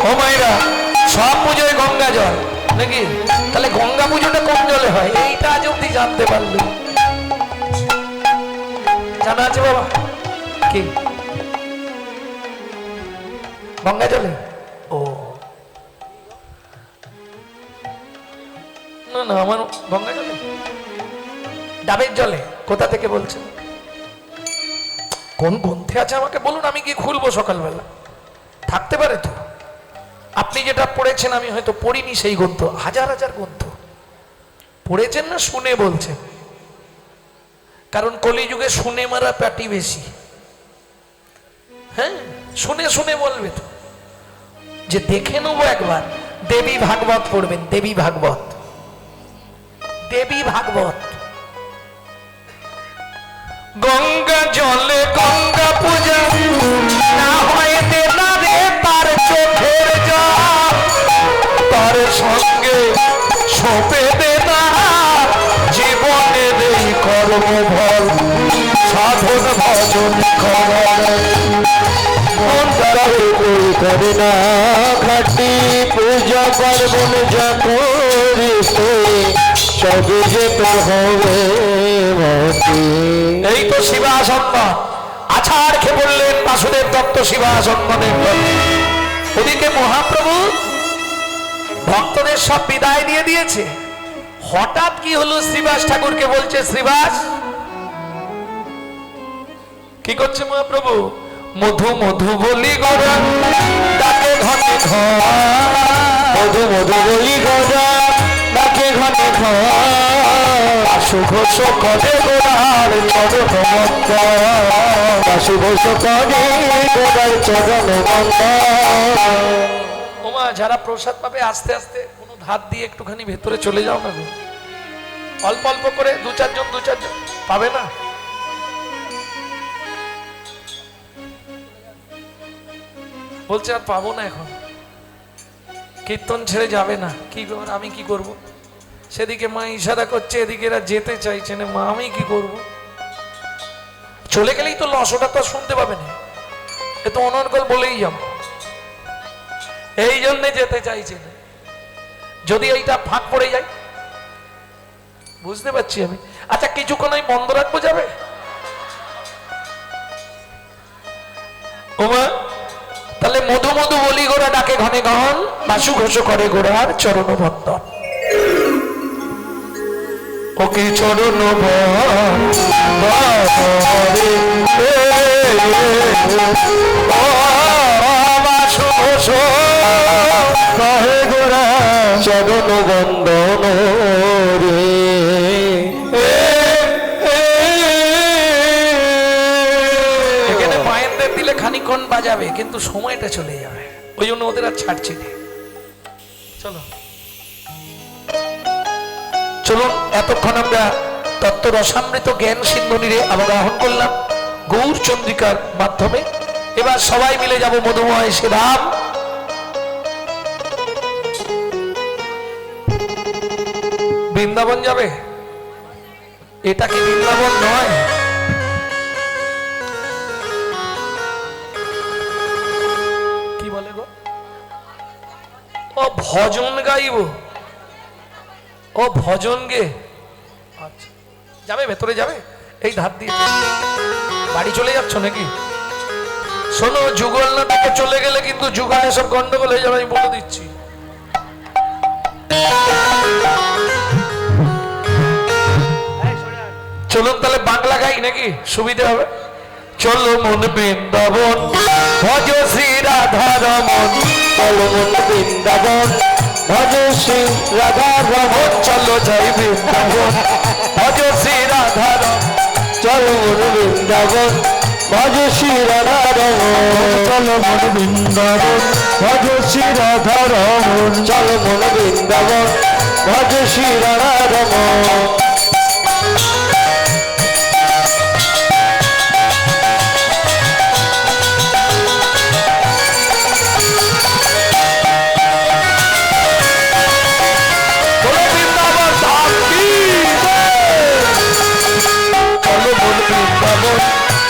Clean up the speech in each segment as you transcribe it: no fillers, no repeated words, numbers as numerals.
ও মায়েরা সব পুজোয় গঙ্গা জল নাকি? তাহলে গঙ্গা পুজোটা কোন জলে হয় এইটা আজ অব্দি জানতে পারলো? জানা আছে বাবা? কি গঙ্গা জলে? ও না না, আমার গঙ্গা জলে, ডাবের জলে। কোথা থেকে বলছেন? কোন গ্রন্থে আছে আমাকে বলুন, আমি কি খুলবো সকালবেলা? থাকতে পারে তো। আপনি যেটা পড়েছেন আমি হয়তো পড়িনি সেই গ্রন্থ। হাজার হাজার গ্রন্থ পড়েছেন না শুনে বলছেন? কারণ কলিযুগে শুনে মারা প্যাটি বেশি। হ্যাঁ, শুনে শুনে বলবে তো যে দেখে নেবো একবার। দেবী ভাগবত পড়বেন, দেবী ভাগবত, দেবী ভাগবত। গঙ্গা জলে গঙ্গা পূজা না হয় দেনা রে তার চোখের জল, তার সঙ্গে সোপে দেনা জীবনের এই কর্মফল। সাধন ভজন করে না ঘাটি পূজা পার্বণ যা করিতে সবে যেতে হবে। এই তো শিবাসন্দ আছাড় খেয়ে বললেন বাসুদেব দত্ত শিবাসন্দের। ওদিকে মহাপ্রভু ভক্তদের সব বিদায় দিয়ে দিয়েছে। হঠাৎ কি হলো? শ্রীবাস ঠাকুরকে বলছে, শ্রীবাস কি করছে মহাপ্রভু? মধু মধু বলি গোরা ডাকে ঘনে ঘর, মধু মধু বলি গোরা ডাকে ঘনে ঘর। ঘোষ করে গোড়ার চরণ বন্ধ, ঘোষ করে গোড়ার চরণ বন্ধ। ওমা, যারা প্রসাদ পাবে আস্তে আস্তে কোনো ধার দিয়ে একটুখানি ভেতরে চলে যাও না গো। অল্প অল্প করে দু চারজন পাবে না? বলছে আর পাবো না, এখন কীর্তন ছেড়ে যাবে না। কি খবর, আমি কি করব? সেদিকে মা ইশারা করছে, এদিকে এরা যেতে চাইছে না। মা আমি কি করব? চলে গেলেই তো লস, ওটা তো শুনতে পাবে না। এ তো অনর্গল বলেই যাব, এই জন্য যেতে চাইছে না। যদি এইটা ফাঁক পড়ে যায়, বুঝতে পারছি আমি। আচ্ছা কিছুক্ষণ আমি বন্ধ রাখবো, যাবে? ওমা, তাহলে মধু মধু বলি গোড়া ডাকে ঘনে ঘন, বাসু ঘোষ করে গোড়ার চরণ বন্দন। ওকে চরণ বাসু ঘোষ কহে গোড়া চরণ বন্দন রে। এখানে পায়ের দিলে খানিক্ষণ বাজাবে, কিন্তু সময়টা চলে যাবে, ওই জন্য ওদের আর ছাড়ছে না। চলো চলুন, এতক্ষণ আমরা তত্ত্ব রসামৃত জ্ঞান সিন্ধুনিরে অবগাহন করলাম গৌর চন্দ্রিকার মাধ্যমে। এবার সবাই মিলে যাব মধুময় শ্রীধাম। বৃন্দাবন যাবে? এটা কি বৃন্দাবন নয়? কি বলে গো? ও ভজন গাইব, ও ভজন গে। আচ্ছা, যাবে ভেতরে যাবে? এই ধার দিয়ে বাড়ি চলে যাচ্ছ নাকি? শোনো, যুগল না থেকে চলে গেলে কিন্তু যুগানে সব গন্ডগোল হয়ে যাবে, আমি বলে দিচ্ছি। চলুন তাহলে বাংলা গাই নাকি, সুবিধা হবে। চলো মন বৃন্দাবন ভজ শ্রী রাধা রমন, চলো মন বৃন্দাবন ভজ শ্রী রাধা রমন, চলো যাই বৃন্দাবন ভজ শ্রী রাধা রমন, চলো মন বৃন্দাবন ভজ শ্রী রাধা রমন, চলো মন বৃন্দাবন ভজ শ্রী রাধা রমন, চলো মন বৃন্দাবন ভজ শ্রী রাধা রমন।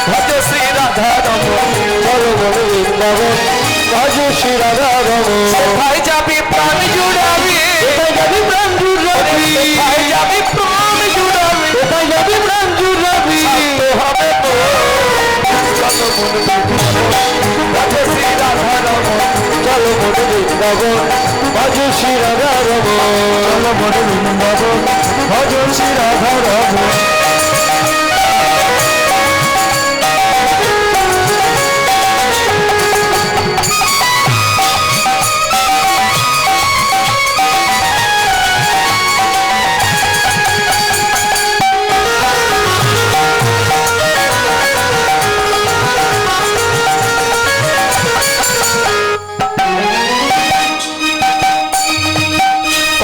ভজ শ্রী রাধা রমন, চলো বল বৃন্দাবন ভজ শ্রী রাধা রমন। কোথায় যাবি প্রাণ জুড়াবি, কোথায় যাবি প্রাণ জুড়াবি, কোথায় যাবি প্রাণ জুড়াবি, কোথায় যাবি প্রাণ জুড়াবি, শান্ত হবে তো চলো মন রাধে শ্রী রাধা রমন, চলো মন বৃন্দাবন ভজ শ্রী রাধা রমন, চলো মন বৃন্দাবন ভজ শ্রী রাধা রমন।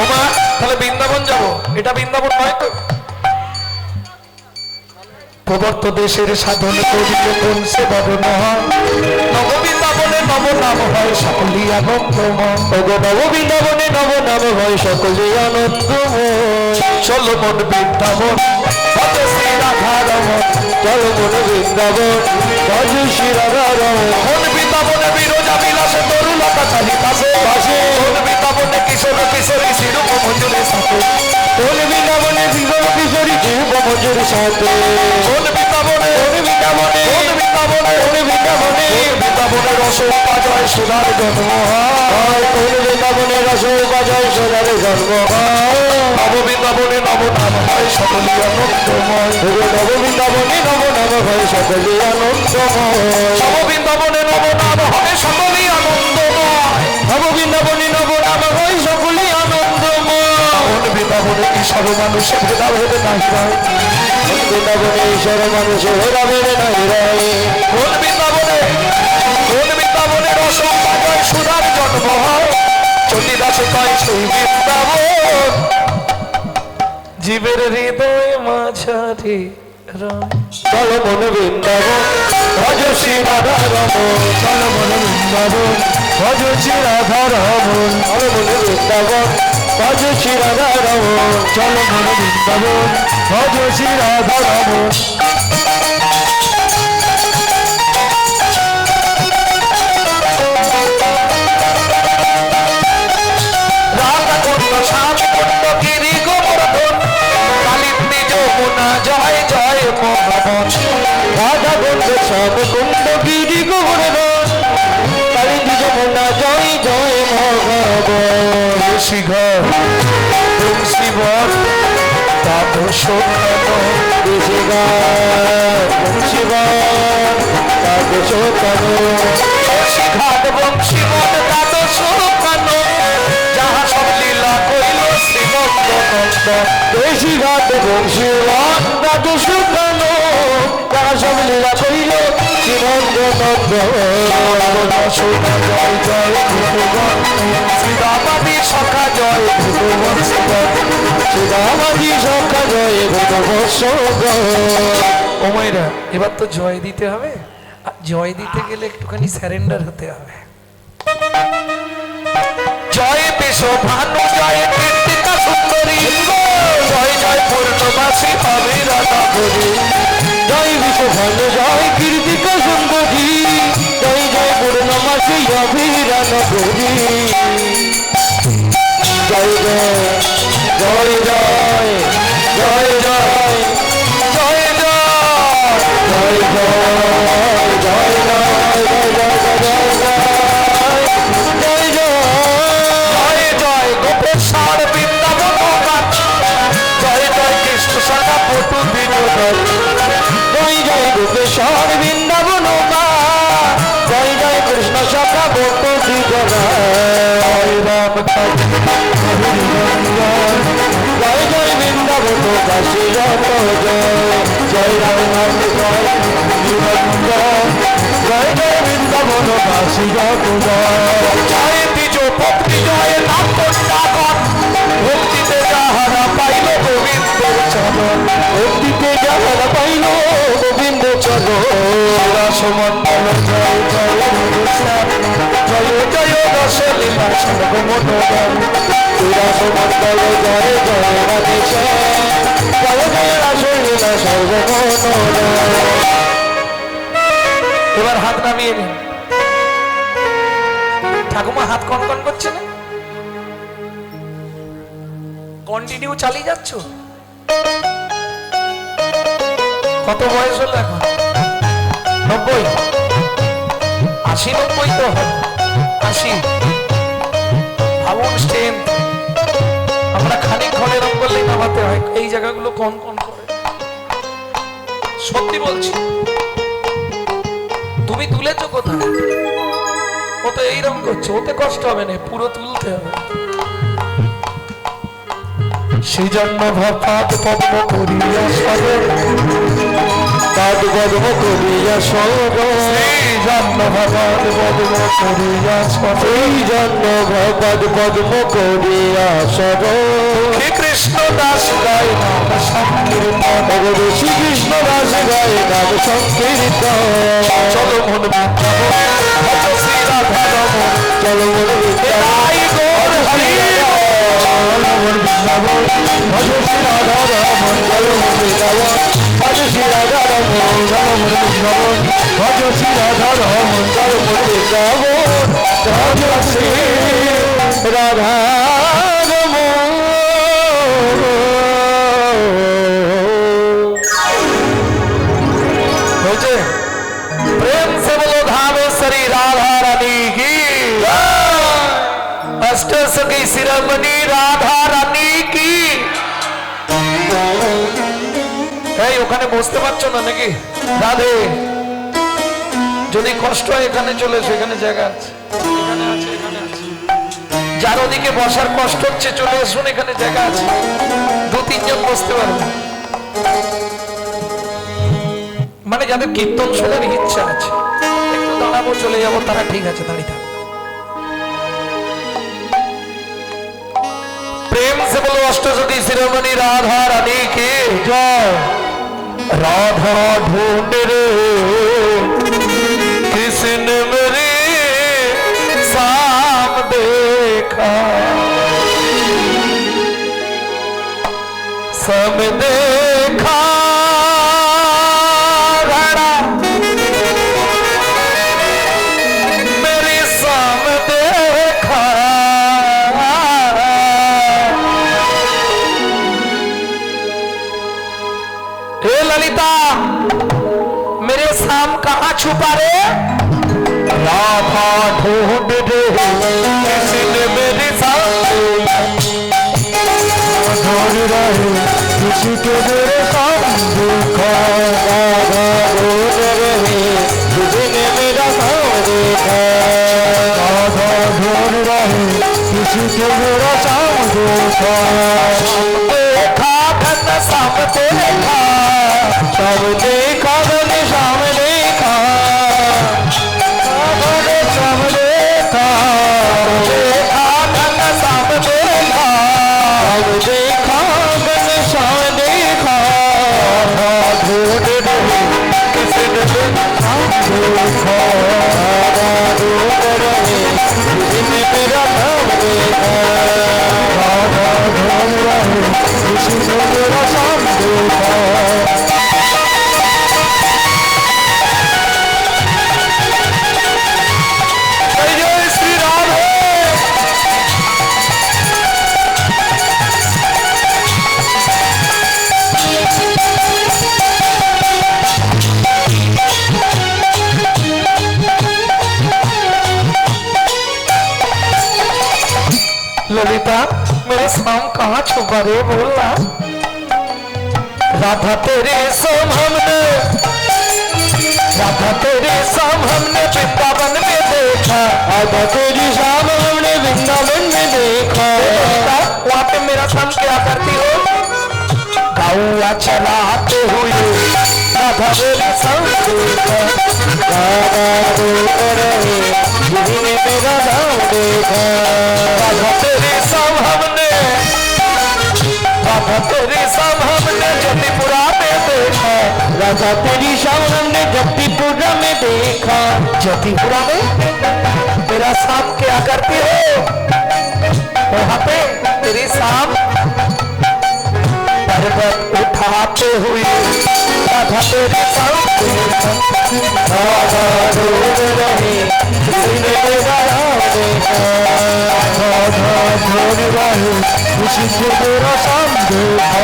ওমা তাহলে বৃন্দাবন যাবো, এটা বৃন্দাবন নয় তো? প্রবর্ত দেশের সাধন করিলে কোন সে বদন হয়, নব বৃন্দাবনে নব নাম হয় সকলই আনন্দময়, নব বৃন্দাবনে নব নাম হয় সকলে আনন্দময়, চলো মন বৃন্দাবন ভজ শ্রী রাধা রমন, চলো মন বৃন্দাবন ভজ শ্রী রাধা রমন। মন বৃন্দাবনে বিরোজা বিলাসে তরুলতা চালিতাছে ভাসে, মন বৃন্দাবনে কিশোর কিশোরী শিরূপ মঞ্জুরি সাথে, কোন বৃন্দাবনে কিশোর কিশোরী জীব মজুর সাথে, মন বৃন্দাবনে কোন বৃন্দাবনে মন বৃন্দাবনে কোন বৃন্দাবনে বৃন্দাবনে রস উপাজয় সুধার জন্ম হয়, কোন বৃন্দাবনে রস বাজায় সোনার জন্ম হয়, নব বৃন্দাবনে নব নাম হয় সকলই আনন্দময়, নব বৃন্দাবনে নব নাম হয় সকলে আনন্দময়, নব বৃন্দাবনে নব নাম হয় সকলই আনন্দময়, নব বৃন্দাবনে নব নাম হয় সকলে আনন্দময়, মন বৃন্দাবনে ঈশ্বর মানুষের ভেদাভেদ নাহি রয়, বৃন্দাবনে ঈশ্বর মানুষে ভেদাভেদ নাই রয়, মন বৃন্দাবনে রস উপাজয় সুধার জন্ম হয়, চণ্ডীদাসে কয় সেই বৃন্দাবন জীবের হৃদয় মাঝারি রয়, চলো মন বৃন্দাবন ভজ শ্রী রাধা রমন, চলো মন বৃন্দাবন ভজ শ্রী রাধা রমন, চলো মন বৃন্দাবন ভজ শ্রী রাধা রমন, চলো মন বৃন্দাবন ভজ শ্রী রাধা রমন। রাধা কুণ্ড শ্যাম কুণ্ড গিরি গোবর্ধন, কালিন্দী যমুনা জয় জয় মোহন, রাধা কুণ্ড শ্যাম কুণ্ড গিরি গোবর্ধন, কালিন্দী যমুনা জয় জয় ভগবান, শিঘর শিবর দ্বাদশ ঘাট বংশীবন দ্বাদশ কানো, যাহা সব লীলা কইল শ্রীনন্দ নন্দ, দেশি ঘাট বংশীবান দ্বাদশ কানো, তারা সব লীলা করিল শ্রীনন্দ নন্দ, সোনা জয় জয় ভগবান, শ্রীরামাদি সখা জয় ভগবান শ্রীরামাজি সখা জয় ভগবৎস। ও মায়েরা, এবার তো জয় দিতে হবে, আর জয় দিতে গেলে একটুখানি স্যারেন্ডার হতে হবে। জয় বিশ্ব ভানু জয় কীর্তিকা সুন্দরী, জয় জয় পূর্ণমাসী অবিরতা করি, জয় বিশ্বভান জয় কীর্তিকা সুন্দরী, জয় জয় পূর্ণমাসী অভিরান করি, জয় জয় জয় জয় জয় জয় জয় জয় জয় জয় জয় জয় জয় জয় গোপেশ্বর বৃন্দাবন গান, জয় জয় কৃষ্ণ সখা পটু বিনোদন, জয় জয় গোপেশ্বর বৃন্দাবন জয় জয় কৃষ্ণ সখা বট জয় রাম জয় জয় বৃন্দাবন কাশী যত জয় রাম নাম জয় জয় জয় বৃন্দাবন কাশী যত জয় দ্বিজ ভক্তি জয় নাম কন্যাগণ, ভক্তিতে যাহারা পাইল গোবিন্দ চরণ, ভক্তিতে যাহারা পাইল গোবিন্দ চরণ, সমন্ডল জয় জয় শ্যাম, জয় জয় রস লীলা সর্বমনোরম, মন্ডল জয় জয় রাধে জয় জয় রাসলীলা সর্বমনোরম। এবার হাত নামিয়ে নিন। ঠাকুমা হাত কনকন করছে না? কন্টিনিউ চালিয়ে যাচ্ছ? কত বয়স হলো এখন? 90, 80, 90 তো হবে। 80 ভাবুন স্ট্রেন্থ। আমরা খানিকক্ষণ এরকম করলেই নামাতে হয়, এই জায়গাগুলো কোন কোন করে। সত্যি বলছি, তুমি তুলেছো কোথায়? ও তো এইরকম করছে, ওতে কষ্ট হবে না, পুরো তুলতে হবে। সেই জন্য ভাত পদ্ম করিয়া সরল, পাদ পদ্ম করিয়া সরল, সেই জন্য ভাত পদ্ম করিয়া সরল, সেই জন্য ভাত পদ্ম করিয়া সরল। হে কৃষ্ণ দাস গায় নাম সংকীর্তন, ভগবান শ্রীকৃষ্ণ দাস গায় নাম সংকীর্তন। চলো মন বৃন্দাবন, শ্রী রাধা রমন, চলো মন বৃন্দাবন, হরি বৃন্দাবন, ভজ শ্রী রাধা রমন, চলো মন বৃন্দাবন, ভজ শ্রী রাধা রমন, চলো মন বৃন্দাবন, ভজ শ্রী রাধা রমন, চলো মন বৃন্দাবন, ভজ শ্রী রাধা রমন। হয়েছে? প্রেম সে বলো ধামেশ্বরী রাধা রানী কি, অষ্ট সখী শিরোমণি রাধা রানী কি। এই ওখানে বসতে পারছো না নাকি? রাধে, যদি কষ্ট হয় এখানে চলে এসো, এখানে জায়গা আছে, এখানে আছে, এখানে আছে। যার ওদিকে বসার কষ্ট হচ্ছে চলে এসুন, এখানে জায়গা আছে, 2-3 জন বসতে পারবে। মানে যাদের কীর্তন শোনার ইচ্ছা আছে, একটু দাঁড়াবো, চলে যাবো, তারা ঠিক আছে, দাঁড়িয়ে থাকো। प्रेम से बोलो अष्टसखी शिरोमणि राधा रानी की जय। राधा ढूंढ रे किसने मेरे साम देखा, सम देखा, राणा मेरी साम देखा। हे ललिता, मेरे साम कहाँ छुपा रे? राधा ढूंढ रे किसने मेरे ढूंढ रहे किसी के मेरे साम देखा। राधा ढूंढ रहे किसने मेरा साम देखा। राधा ढूंढ रहे किसी के मेरा साम देखा। देखा घन साम देखा, साम देखा घन साम देखा। साम देखा, देखा घन साम देखा, साम देखा घन साम देखा। राधा ढूंढ रहे किसने मेरा साम देखा। राधा ढूंढ रहे किसने मेरा साम देखा। राधा ढूंढ रहे किसने मेरा साम देखा। जय जय श्री राधे। ललिता, मेरे साम कहाँ छुपा रे, बोलना। राधा तेरे साम हमने, राधा तेरे साम हमने वृंदावन में देखा। राधा तेरी शाम हमने वृंदावन में देखा। वहाँ पे मेरा साम क्या करती हो? गौआ चलाते हुए राधा मेरे साम देखा। राधा ढूंढ रहे किसने मेरा साम देखा। राधा तेरे साम हमने, राधा तेरे साम हमने जतिपुरा में देखा। राधा तेरी शाम हमने जगदीपुरा में देखा। जतिपुरा में मेरा साम क्या करती हो? वहाँ पे तेरी साम पर्वत उठाते हुए राधा तेरे साम देखा। राधा ढूंढ रहे किसने मेरा साम देखा। राधा ढूंढ रहे किसने मेरा দেখা।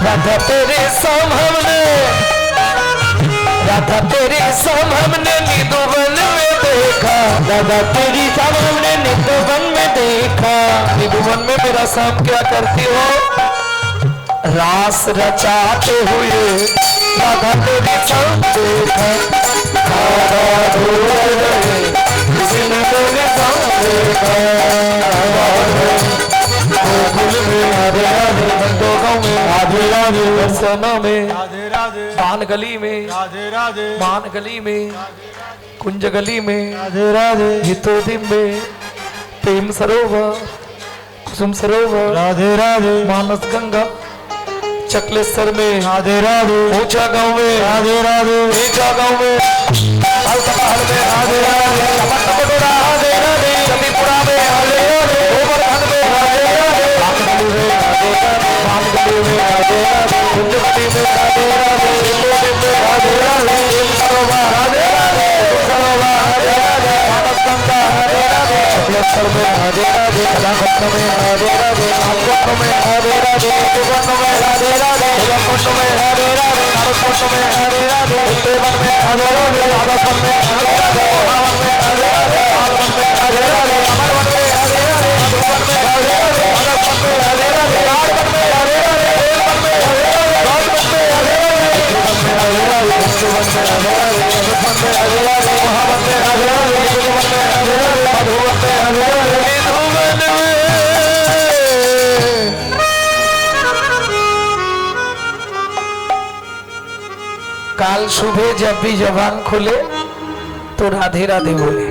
राधा तेरे सम हमने, राधा तेरे सम हमने निधुवन में देखा, दादा तेरी शाम हमने निधुवन में देखा। निधुवन में मेरा शाम क्या करती हो? रास रचाते हुए राधा तेरी शाम देखा। राधा दूर रहे, किसी ने तेरे शाम देखा। गोकुल में राधे राधे, नंदोगांव में राधे राधे, बरसाना में राधे राधे पान गली में, राधे राधे मान गली में, कुंज गली में, राधे राधे हितोदिम में, प्रेम सरोवर, कुसुम सरोवर, राधे राधे मानस गंगा, चकलेश्वर में, राधे राधे ऊंचा गांव में, राधे राधे नीचा गांव में, अलसपहाड़ में, राधे राधे, कपटपटोरा, राधे राधे, चंदीपुरा में, राधे राधे, गोवर्धन में, राधे राधे, बागमती में, राधे राधे, मानगली में, राधे राधे, कुंजवती में, राधे राधे, हितोदिम में, राधे राधे, प्रेम सरोवर, राधे राधे, सरोवर, राधे राधे, मानस गंगा, राधे राधे, चकलेश्वर में, राधे राधे, कलाकंड में, राधे राधे, नागकुंड में, राधे राधे, त्रिभुवन में, राधे राधे, हिरकुंड में, राधे राधे, नारकुंड में, राधे राधे, देवन में, राधे राधे, राधाकुंड में, राधे राधे, रावण में, राधे राधे, पालवन में, राधे राधे, अमरवन में, राधे राधे, मधुवन में, राधे राधे, भगतवन में, राधे राधे, राजवन में, राधे राधे, बेलवन में, राधे राधे, राजवन में, राधे राधे, त्रिभुवन में, राधे राधे, विष्णुवन में, राधे राधे, रघुवन में, राधे राधे, महावन में, राधे राधे, मधुवन में, राधे राधे, मधुवन में, राधे राधे, मधुवन में। काल सुबह जब भी जबान खोले तो राधे राधे बोले।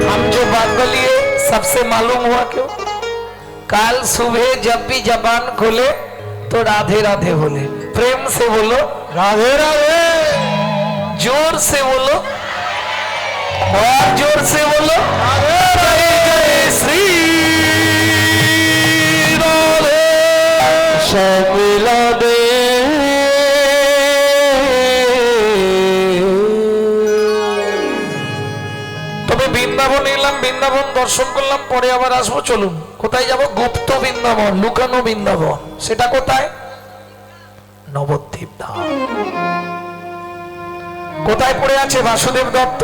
हम जो बात बोलिए सबसे मालूम हुआ क्यों? काल सुबह जब भी जबान खोले तो राधे राधे बोले। प्रेम से बोलो राधे राधे जोर से बोलो और जोर से बोलो जय जय श्री राधे। सब मिला दे তবে বৃন্দাবন এলাম, বৃন্দাবন দর্শন করলাম, পরে আবার আসবো। চলুন কোথায় যাব? গুপ্ত বৃন্দাবন, লুকানো বৃন্দাবন। সেটা কোথায়? নবদ্বীপ ধাম। কোথায় পড়ে আছে বাসুদেব দত্ত?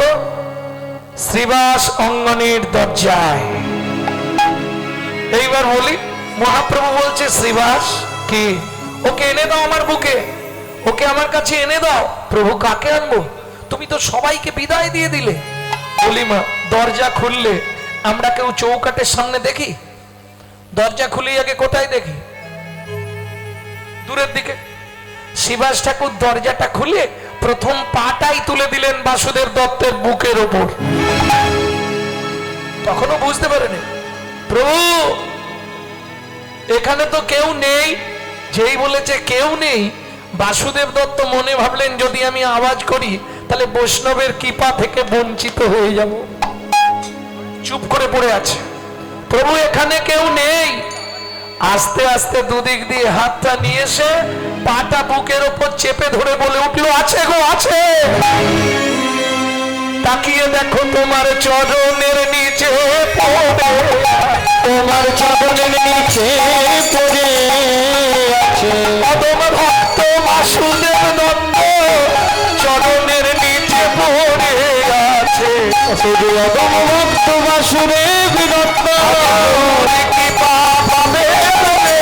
শ্রীবাস অঙ্গনের দরজায়। এইবার বলি, মহাপ্রভু বলছে শ্রীবাস কি? ওকে এনে দাও আমার বুকে, ওকে আমার কাছে এনে দাও। প্রভু কাকে আনবো? তুমি তো সবাইকে বিদায় দিয়ে দিলে। বলি মা, দরজা খুললে আমরা কেউ চৌকাটের সামনে দেখি? দরজা খুলেই আগে কোথায় দেখি? দূরের দিকে। শিবাস ঠাকুর দরজাটা খুলে প্রথম পাটাই তুলে দিলেন বাসুদেব দত্তের বুকের ওপর। তখনও বুঝতে পারেনি প্রভু এখানে তো কেউ নেই। যেই বলেছে কেউ নেই, বাসুদেব দত্ত মনে ভাবলেন যদি আমি আওয়াজ করি তাহলে বৈষ্ণবের কৃপা থেকে বঞ্চিত হয়ে যাব। চুপ করে পড়ে আছে। প্রভু এখানে কেউ নেই। আস্তে আস্তে দুদিক দিয়ে হাতটা নিয়ে এসে পাটা বুকের ওপর চেপে ধরে বলে উঠলো, আছে গো আছে। তাকিয়ে দেখো তোমার চরণের নিচে পড়ে, তোমার চরণের নিচে পড়ে আছে পদম ভক্ত বাসুদেব দত্ত চরণের নিচে পড়ে আছে। শুধু অদম ভক্ত বাসুদেব দত্ত কৃপা পাবে তবে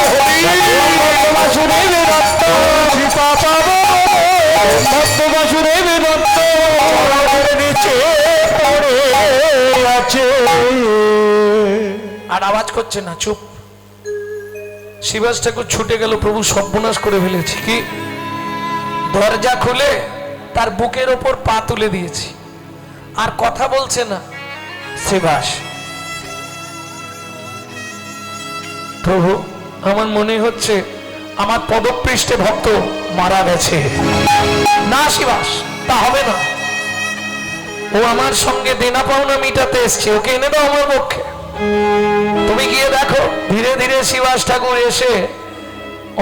বাসুদেব দত্ত কৃপা পাবো ভক্ত বাসুদেব দত্ত চরণের নিচে পড়ে আছে। আর আওয়াজ করছে না, চুপ। শিবাস ঠাকুর ছুটে গেল, প্রভু সর্বনাশ করে ফেলেছি। কি? দরজা খুলে তার বুকের ওপর পা তুলে দিয়েছি, আর কথা বলছে না শিবাস। প্রভু আমার মনে হচ্ছে আমার পদপৃষ্ঠে ভক্ত মারা গেছে। না শিবাস, তা হবে না। ও আমার সঙ্গে দেনা পাওনা মিটাতে এসছে, ওকে এনে দাও আমার পক্ষে। তুমি গিয়ে দেখো, ধীরে ধীরে শিবাস ঠাকুর এসে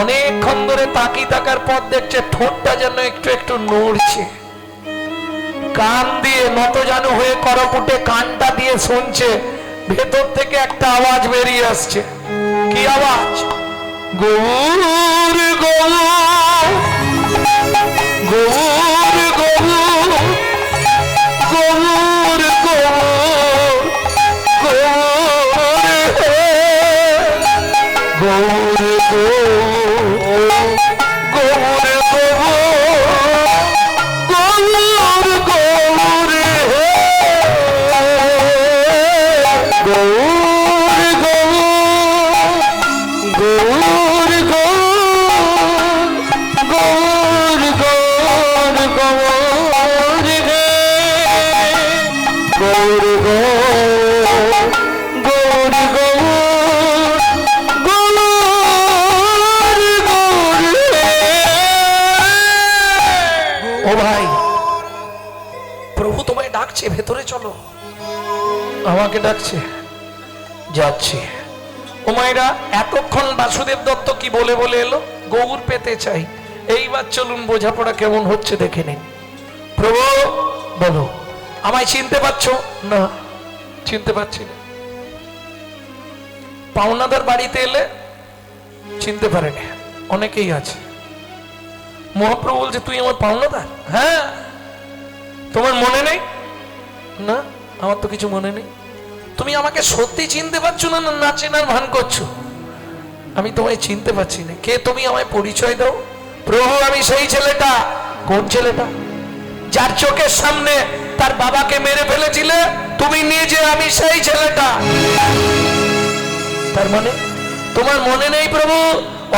অনেকক্ষণ ধরে তাকি তাকার পর দেখছে ঠোঁটটা যেন একটু একটু নড়ছে। কান দিয়ে নতজানু হয়ে করপুটে কানটা দিয়ে শুনছে, ভেতর থেকে একটা আওয়াজ বেরিয়ে আসছে। কি আওয়াজ? গৌর গৌর গৌর গৌর গৌর গৌর গৌর ভেতরে চলো, আমাকে ডাকছে, যাচ্ছি। ও মায়েরা, এতক্ষণ বাসুদেব দত্ত কি বলে বলে এলো? গৌর পেতে চাই। এইবার চলুন বোঝাপড়া কেমন হচ্ছে দেখে নিন। প্রভু বলো, আমায় চিনতে পারছো? না, চিনতে পারছি না। পাওনাদার বাড়িতে এলে চিনতে পারেনি, অনেকেই আছে। মহাপ্রভু বলছে, তুই আমার পাওনাদার? হ্যাঁ। তোমার মনে নেই? না, আমার তো কিছু মনে নেই। তুমি আমাকে সত্যি চিনতে পারছো না, না চেনার ভান করছো? আমি তোমায় চিনতে পারছি না। কে তুমি? আমায় পরিচয় দাও। প্রভু, আমি সেই ছেলেটা। কোন ছেলেটা? যার চোখের সামনে তার বাবাকে মেরে ফেলেছিলে তুমি নিজে, আমি সেই ছেলেটা। তার মানে তোমার মনে নেই প্রভু?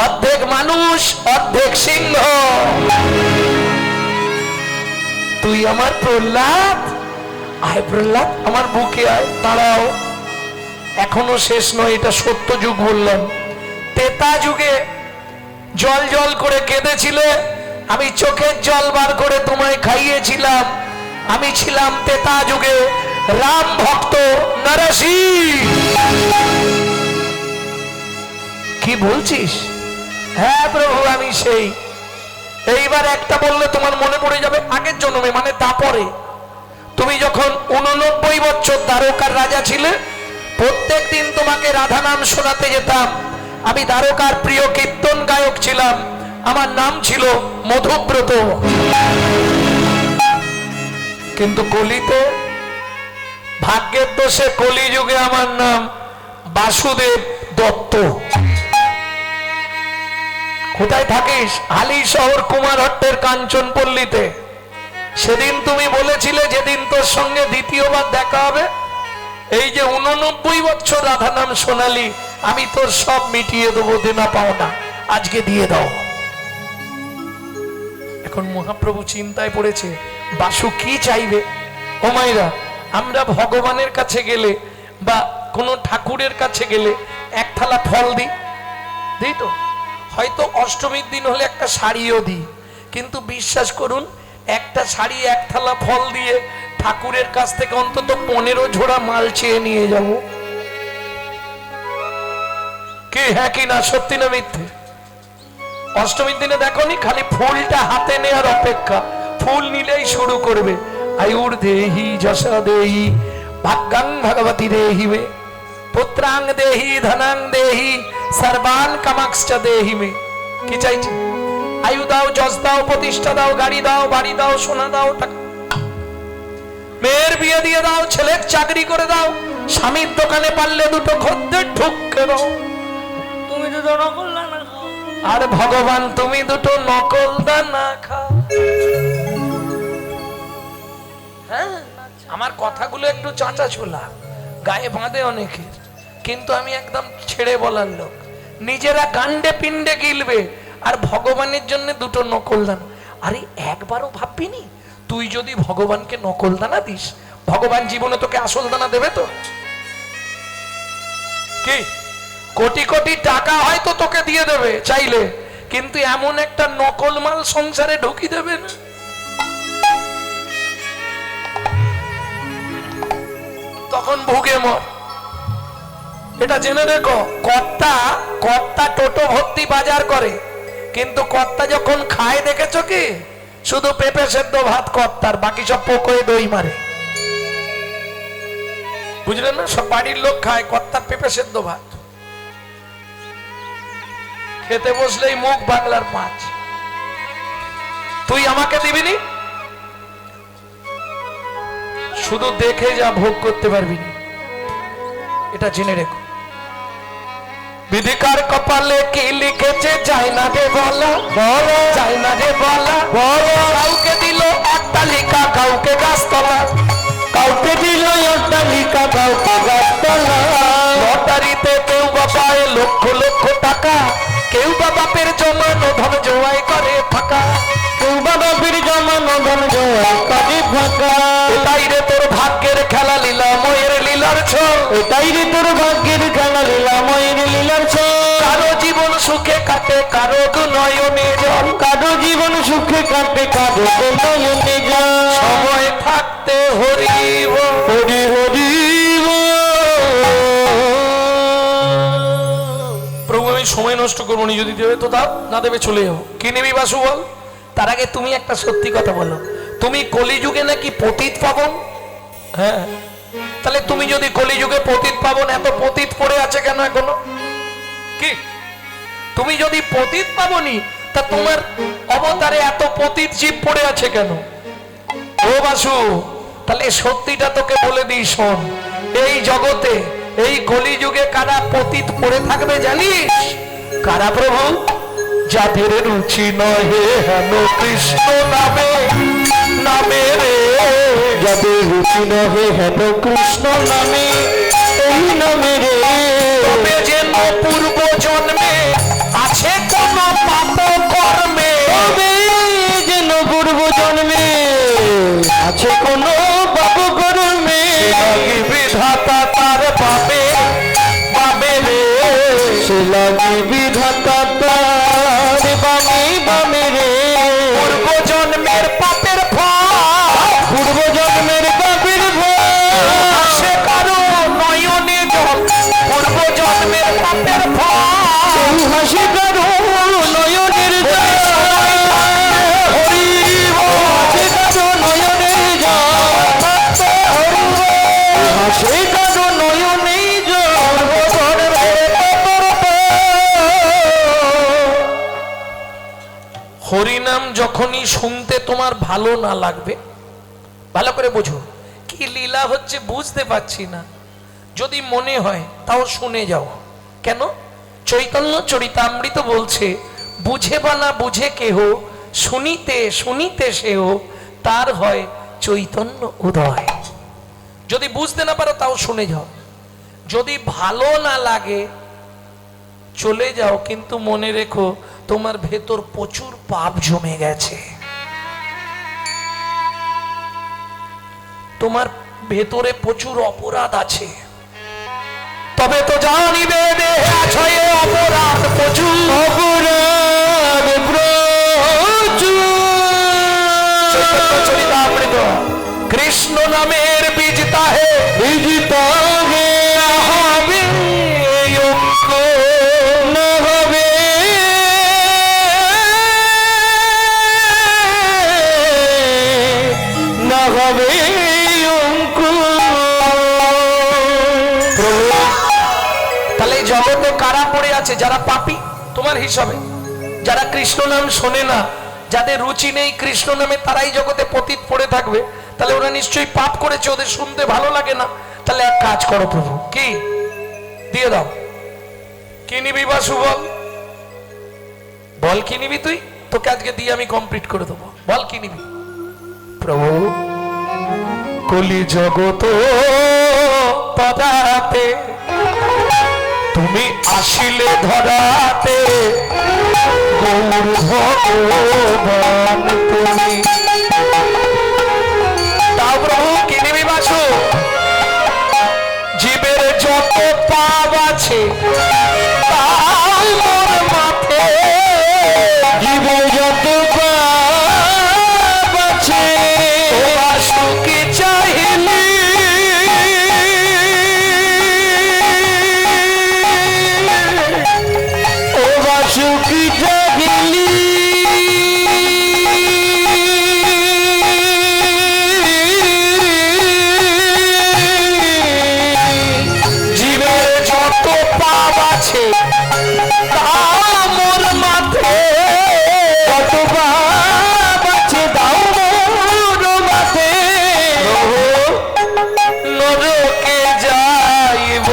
অর্ধেক মানুষ অর্ধেক সিংহ। তুই আমার প্রহ্লাদ? আয় প্রহ্লাদ, আমার বুকে আয়। দাঁড়াও, এখনো শেষ নয়, এটা সত্য যুগ বললাম। তেতা যুগে জল জল করে কেঁদেছিলে, আমি চোখের জল বার করে তোমায় খাইয়েছিলাম। আমি ছিলাম তেতা যুগে রাম ভক্ত নরসিংহ। কি বলছিস? হ্যাঁ প্রভু, আমি সেই। এইবার একটা বললে তোমার মনে পড়ে যাবে আগের জন্মে, মানে তারপরে। তুমি যখন 89 বছর দ্বারকার রাজা ছিলে, প্রত্যেক দিন তোমাকে রাধা নাম শোনাতে যেতাম। আমি দ্বারকার প্রিয় কীর্তন গায়ক ছিলাম। আমার নাম ছিল মধুব্রত। কিন্তু কলিতে, ভাগ্যের দোষে কলিযুগে আমার নাম বাসুদেব দত্ত। কোথায় থাকিস? হালি শহর কুমারহট্টের কাঞ্চনপল্লীতে। সেদিন তুমি বলেছিলে যেদিন তোর সঙ্গে দ্বিতীয়বার দেখা হবে, এই যে 89 বছর রাধা নাম শোনালি, আমি তোর সব মিটিয়ে দেবো দেনা পাওনা, আজকে দিয়ে দাও। এখন মহাপ্রভু চিন্তায় পড়েছে, বাসু কি চাইবে। ও মায়েরা, আমরা ভগবানের কাছে গেলে বা কোনো ঠাকুরের কাছে গেলে এক থালা ফল দিই তো। হয়তো অষ্টমীর দিন হলে একটা শাড়িও দিই, কিন্তু বিশ্বাস করুন, একটা শাড়ি এক থালা ফল দিয়ে ঠাকুরের কাছ থেকে অন্তত 15 ঝোড়া মাল চেয়ে নিয়ে যাব। কি হ্যাঁ কি না, সত্যি না মিথ্যে? অষ্টমীর দিনে দেখোনি, খালি ফুলটা হাতে নেওয়ার অপেক্ষা। ফুল নিলেই শুরু করবে, আয়ুর দেহি যশা দেহি ভাগ্যাং ভগবতী দেহি মে পুত্রাং দেহি ধনাং দেহি সর্বান কামাক্ষ দেহি মে। কি চাইছে? আয়ু দাও, যশ দাও, প্রতিষ্ঠা দাও, গাড়ি দাও, বাড়ি দাও, সোনা দাও, টাকা। মেয়ের বিয়ে দিয়ে দাও, ছেলের চাকরি করে দাও, স্বামীর দোকানে পারলে দুটো খদ্দের ঢুকে দাও। তুমি দুটো নকল দানা খাও। আর ভগবান, তুমি দুটো নকল দানা খাও। হ্যাঁ, আমার কথাগুলো একটু চাঁচা ছোলা, গায়ে বাঁধে অনেকের, কিন্তু আমি একদম ছেড়ে বলার লোক। নিজেরা গান্ডে পিণ্ডে গিলবে, আর ভগবানের জন্য দুটো নকল দানা। আরে একবারও ভাববিনি, তুই যদি ভগবানকে নকল দানা দিস, ভগবান জীবনে তোকে আসল দানা দেবে তো? কি কোটি কোটি টাকা হয়তো তোকে দিয়ে দেবে চাইলে, কিন্তু এমন একটা নকল মাল সংসারে ঢুকি দেবে না, তখন ভুগে মর। এটা জেনে রেখো, কর্তা কর্তা টোটো ভর্তি বাজার করে, কিন্তু কর্তা যখন খায় দেখেছো কি, শুধু পেঁপে সেদ্ধ ভাত কর্তার, বাকি সব পোকোয় দই মারে। বুঝলেন না? সব বাড়ির লোক খায়, কর্তার পেঁপে সেদ্ধ ভাত। খেতে বসলেই মুখ বাংলার পাঁচ। তুই আমাকে দিবিনি, শুধু দেখে যা, ভোগ করতে পারবি না, এটা জেনে রেখো। বিধিকার কপালে কি লিখেছে যায় না রে বলা, বলো যায় না রে বলা, বলো। কাউকে দিল অট্টালিকা, কাউকে গাছতলা, কাউকে দিল অট্টালিকা, কাউকে গাছতলা। লটারিতে কেউ বা পায় লক্ষ লক্ষ টাকা, কেউ বা বাপের জমানো ধন জোয়াই করে ফাঁকা, কেউ বা বাপের জমানো ধন জোয়াই করে ফাঁকা। এটাই রে তোর ভাগ্যের খেলা, লীলা ময়ের লীলার ছল। এটাই রে তোর ভাগ্যের খেলা, লীলা ময়ের লীলার ছল। কারো জীবন সুখে কাটে, কারো নয়নে জল, কারো জীবন সুখে কাটে, কারো নয়নে জল। সময় থাকতে হরিব হরি হরি প্রভু, আমি সময় নষ্ট করবো নি, যদি দেবে তো দাও, না দেবে চলে যাবো। কি নিবি বাসু বল? তার আগে তুমি একটা সত্যি কথা বলো, তুমি কলিযুগে নাকি পতিত পাবন? হ্যাঁ, তাহলে তুমি যদি কলিযুগে পতিত পাবন, এত পতিত পড়ে আছে কেন এখনো? কি তুমি যদি পতিত পাবনি, তা তোমার অবতারে এত পতিত জীব পড়ে আছে কেন? ও বাসু, তাহলে সত্যিটা তোকে বলে দিই, শোন। এই জগতে, এই কলিযুগে কারা পতিত পড়ে থাকবে জানিস? কারা প্রভু? যাদের রুচি নহে হেন কৃষ্ণ নামে, নামে রে। যাদের রুচি নহে হেন কৃষ্ণ নামে, এই নামে রে। তবে যেন পূর্ব জন্মে আছে কোন পাপ কর্মে, তবে যেন পূর্ব জন্মে আছে কোন পাপ কর্মে। লাগি বিধাতা তার পাবে পাবে রে। সে লাগি বিধাতা তার বামে বামে রে। পূর্ব জন্মের পাপের ফল, পূর্ব জন্মের পাপের ফল সে কারো নয়নে জল। পূর্ব জন্মের পাপের ফল, কেউ হাসি কারো নয়নের জল। হরি বল। হাসি কারো নয়নের জল। হাসি কারো নয়নের জল। হরিনাম যখনই শুনতে তোমার ভালো না লাগবে, ভালো করে বোঝো কি লীলা হচ্ছে বুঝতে পারছি না, যদি মনে হয় তাও শুনে যাও। কেন? চৈতন্য চরিতামৃত বলছে, বুঝে বা না বুঝে কেহ, শুনিতে শুনিতে সেও, তার হয় চৈতন্য উদয়। যদি বুঝতে না পারো তাও শুনে যাও, যদি ভালো না লাগে চলে যাও, কিন্তু মনে রেখো তোমার ভেতর প্রচুর পাপ জমে গেছে, তোমার ভেতরে প্রচুর অপরাধ আছে। তবে তো জানিবে দেহে আছে অপরাধ প্রচুর, অপরাধ প্রচুর। চৈতন্য চরিতামৃত। কৃষ্ণ নামের বীজ তাহে, বীজ তাহে হবে না হবে না হবে তাহলে এই জগতে কারা পড়ে আছে? যারা পাপী তোমার হিসাবে, যারা কৃষ্ণ নাম শোনে না, যাদের রুচি নেই কৃষ্ণ নামে, তারাই জগতে পতিত পড়ে থাকবে। তাহলে ওরা নিশ্চয়ই পাপ করেছে, ওদের শুনতে ভালো লাগে না। তাহলে এক কাজ করো প্রভু, কি দিয়ে দাও। কি নিবি বাসু বল? বল কি নিবি তুই? তোকে আজকে দিয়ে আমি কমপ্লিট করে দেবো। বল কি নিবি? প্রভু, কলি জগত পদাতে তুমি আসিলে ধরাতে, গৌর ভগবান তুমি। তাও প্রভু কি নিবি বাসু? জীবের যত পাপ আছে তাই মোর মাথে, কি জাগিলি জীবের যত পাপ আছে তা মোর মাথে, কত পাপ আছে দাও মোর মাথে। নরকে যাইব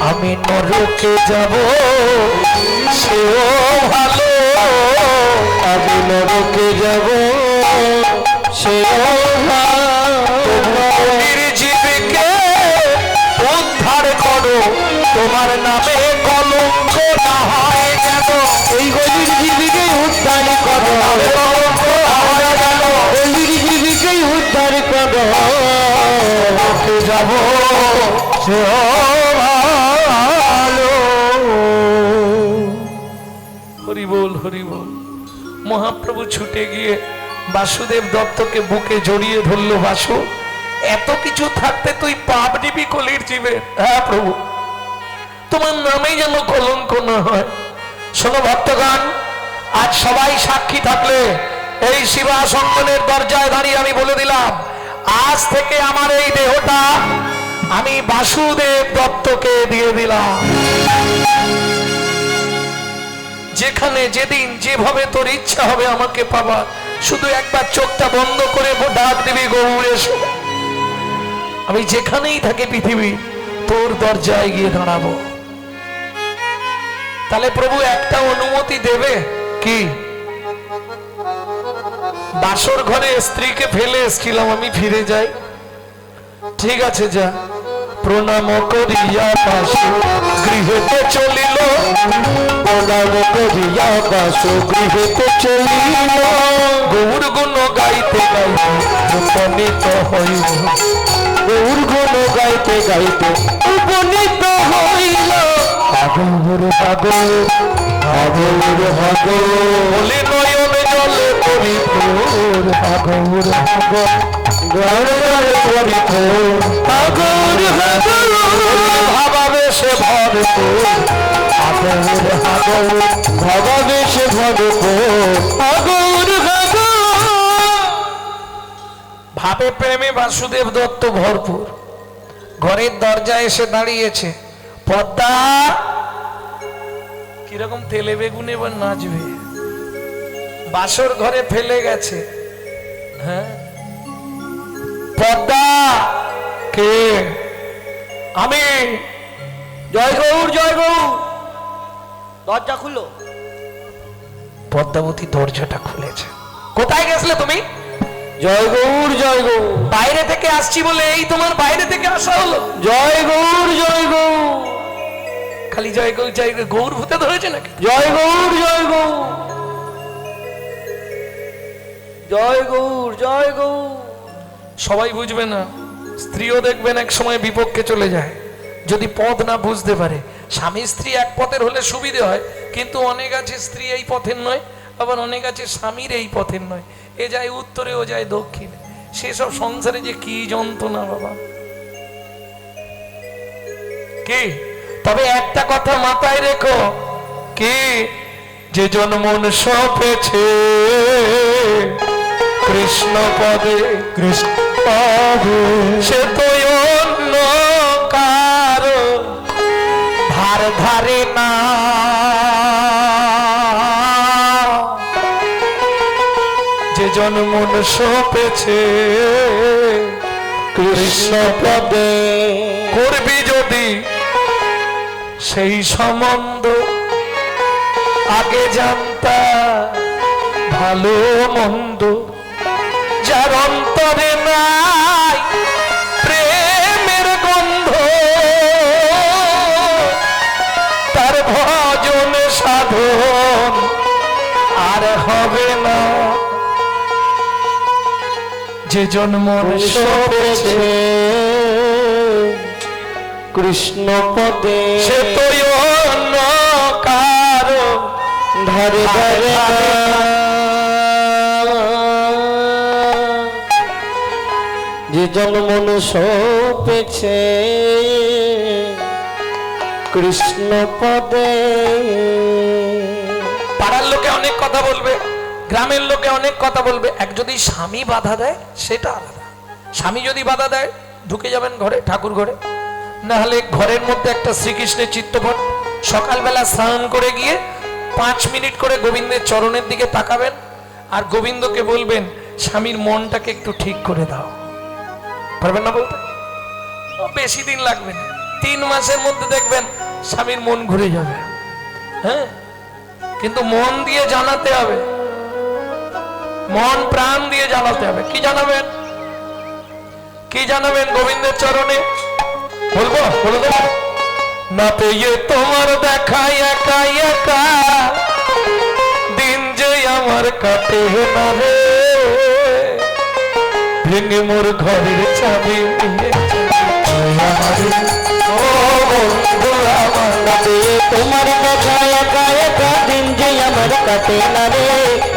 আমি নরকে যাব সেও ভালো, আমি নরকে যাব সেও বলির জীবকে উদ্ধার করো, তোমার নামে কলঙ্ক না হয় যেন। এই গলির জীবিকে উদ্ধার করো, কলঙ্ক না হয় যেন। গলির জীবিকে উদ্ধার করো। নরকে যাব সেও ভালো। হরি বল হরি বল। মহাপ্রভু ছুটে গিয়ে বাসুদেব দত্তকে বুকে জড়িয়ে ধরলো। বাসু, এত কিছু থাকতে তুই পাপ নিবি কলির জীবে? হ্যাঁ প্রভু, তোমার নামেই যেন কলঙ্ক না হয়। শোনো ভক্তগণ, আজ সবাই সাক্ষী থাকলে এই শিবাসঙ্গনের দরজায় দাঁড়িয়ে আমি বলে দিলাম, আজ থেকে আমার এই দেহটা আমি বাসুদেব দত্তকে দিয়ে দিলাম। যেখানে যেদিন যেভাবে তোর ইচ্ছা হবে আমাকে পাবা, শুধু একবার চোখটা বন্ধ করে ডাক দিবি, গৌর এসো। আমি যেখানেই থাকি পৃথিবী তোর দরজায় গিয়ে দাঁড়াবো। তাহলে প্রভু একটা অনুমতি দেবে কি? বাসর ঘরে স্ত্রীকে ফেলে এসেছিলাম, আমি ফিরে যাই। ঠিক আছে, যা। প্রণাম করিয়া বাসু গৃহেতে চলিল, প্রণাম করিয়া বাসু গৃহেতে চলিল। গৌর গুণ গাইতে গাইতে উপনীত হইল, গৌর গুণ গাইতে গাইতে উপনীত হইল। হাগর হাগর হাগর হাগর বলে নয়নে জলে পরিপূর, হাগর হাগর গড় পরিপূর। হাগর হাগর ভাবাবেশে ভরপুর, হাগর হাগর ভবাবেশে ভরপুর। হাগর হাগর ভাবে প্রেমে বাসুদেব দত্ত ভরপুর। ঘরের দরজায় এসে দাঁড়িয়েছে। পদ্মা কিরকম তেলে বেগুনে এবার নাচবে, বাসর ঘরে ফেলে গেছে। হ্যাঁ, পদ্মা কে? আমি। জয় গৌর জয় গৌর। দরজা খুলো। পদ্মাবতী দরজাটা খুলেছে। কোথায় গেছিলে তুমি? জয় গৌর জয় গৌর। বাইরে থেকে আসছি বলে এই তোমার বাইরে থেকে আসা হলো? জয় গৌর জয় গৌর। খালি জয় গৌর জয় গৌর, গৌর ভূতে ধরেছে নাকি? জয় গৌর জয় গৌর। জয় গৌর জয় গৌর। সবাই বুঝবে না, স্ত্রীও দেখবেন এক সময় বিপক্ষে চলে যায় যদি পথ না বুঝতে পারে। স্বামী স্ত্রী এক পথের হলে সুবিধে হয়, কিন্তু অনেক আছে স্ত্রী এই পথের নয়, আবার অনেক আছে স্বামীর এই পথের নয়। এ যায় উত্তরে, ও যায় দক্ষিণে। সেসব সংসারে যে কি যন্ত্রণা বাবা। কি তবে একটা কথা মাথায় রেখো, কি যে জন মন সপেছে কৃষ্ণ পদে, কৃষ্ণ পাবে সে তো অন্য কারো ধার ধারে না। যে জন মন সপেছে কৃষ্ণ পদে, করবি যদি সেই সম্বন্ধ, আগে জানতা ভালো মন্দ। যার অন্তরে নাই প্রেমের গন্ধ, তার ভজন সাধন আর হবে না। যে জন্ম সপেছে কৃষ্ণ পদে, সে তো অন্য কারো ধারে ধারে যে জন্মন সপেছে কৃষ্ণ পদে। পাড়ার লোকে অনেক কথা বলবে, গ্রামের লোকে অনেক কথা বলবে, এক যদি স্বামী বাধা দেয় সেটা আলাদা। স্বামী যদি বাধা দেয় ঢুকে যাবেন ঘরে, ঠাকুর ঘরে, না হলে ঘরের মধ্যে একটা শ্রীকৃষ্ণের চিত্রপট, সকালবেলা স্নান করে গিয়ে 5 মিনিট করে গোবিন্দের চরণের দিকে তাকাবেন আর গোবিন্দকে বলবেন স্বামীর মনটাকে একটু ঠিক করে দাও। পারবেন না বলতে? বেশি দিন লাগবে না, 3 মাসের মধ্যে দেখবেন স্বামীর মন ঘুরে যাবে। হ্যাঁ, কিন্তু মন দিয়ে জানাতে হবে, মন প্রাণ দিয়ে জানাতে হবে। কি জানাবেন? কি জানাবেন গোবিন্দের চরণে? বলবো? বলে দেবো না পেয়ে তোমার দেখা একা একা দিন যে আমার কাটে না রে, ভেঙে মোর ঘরের চাবি নিয়ে ও বন্ধু আমার, না পেয়ে তোমার দেখা একা একা দিন যে আমার কাটে না রে,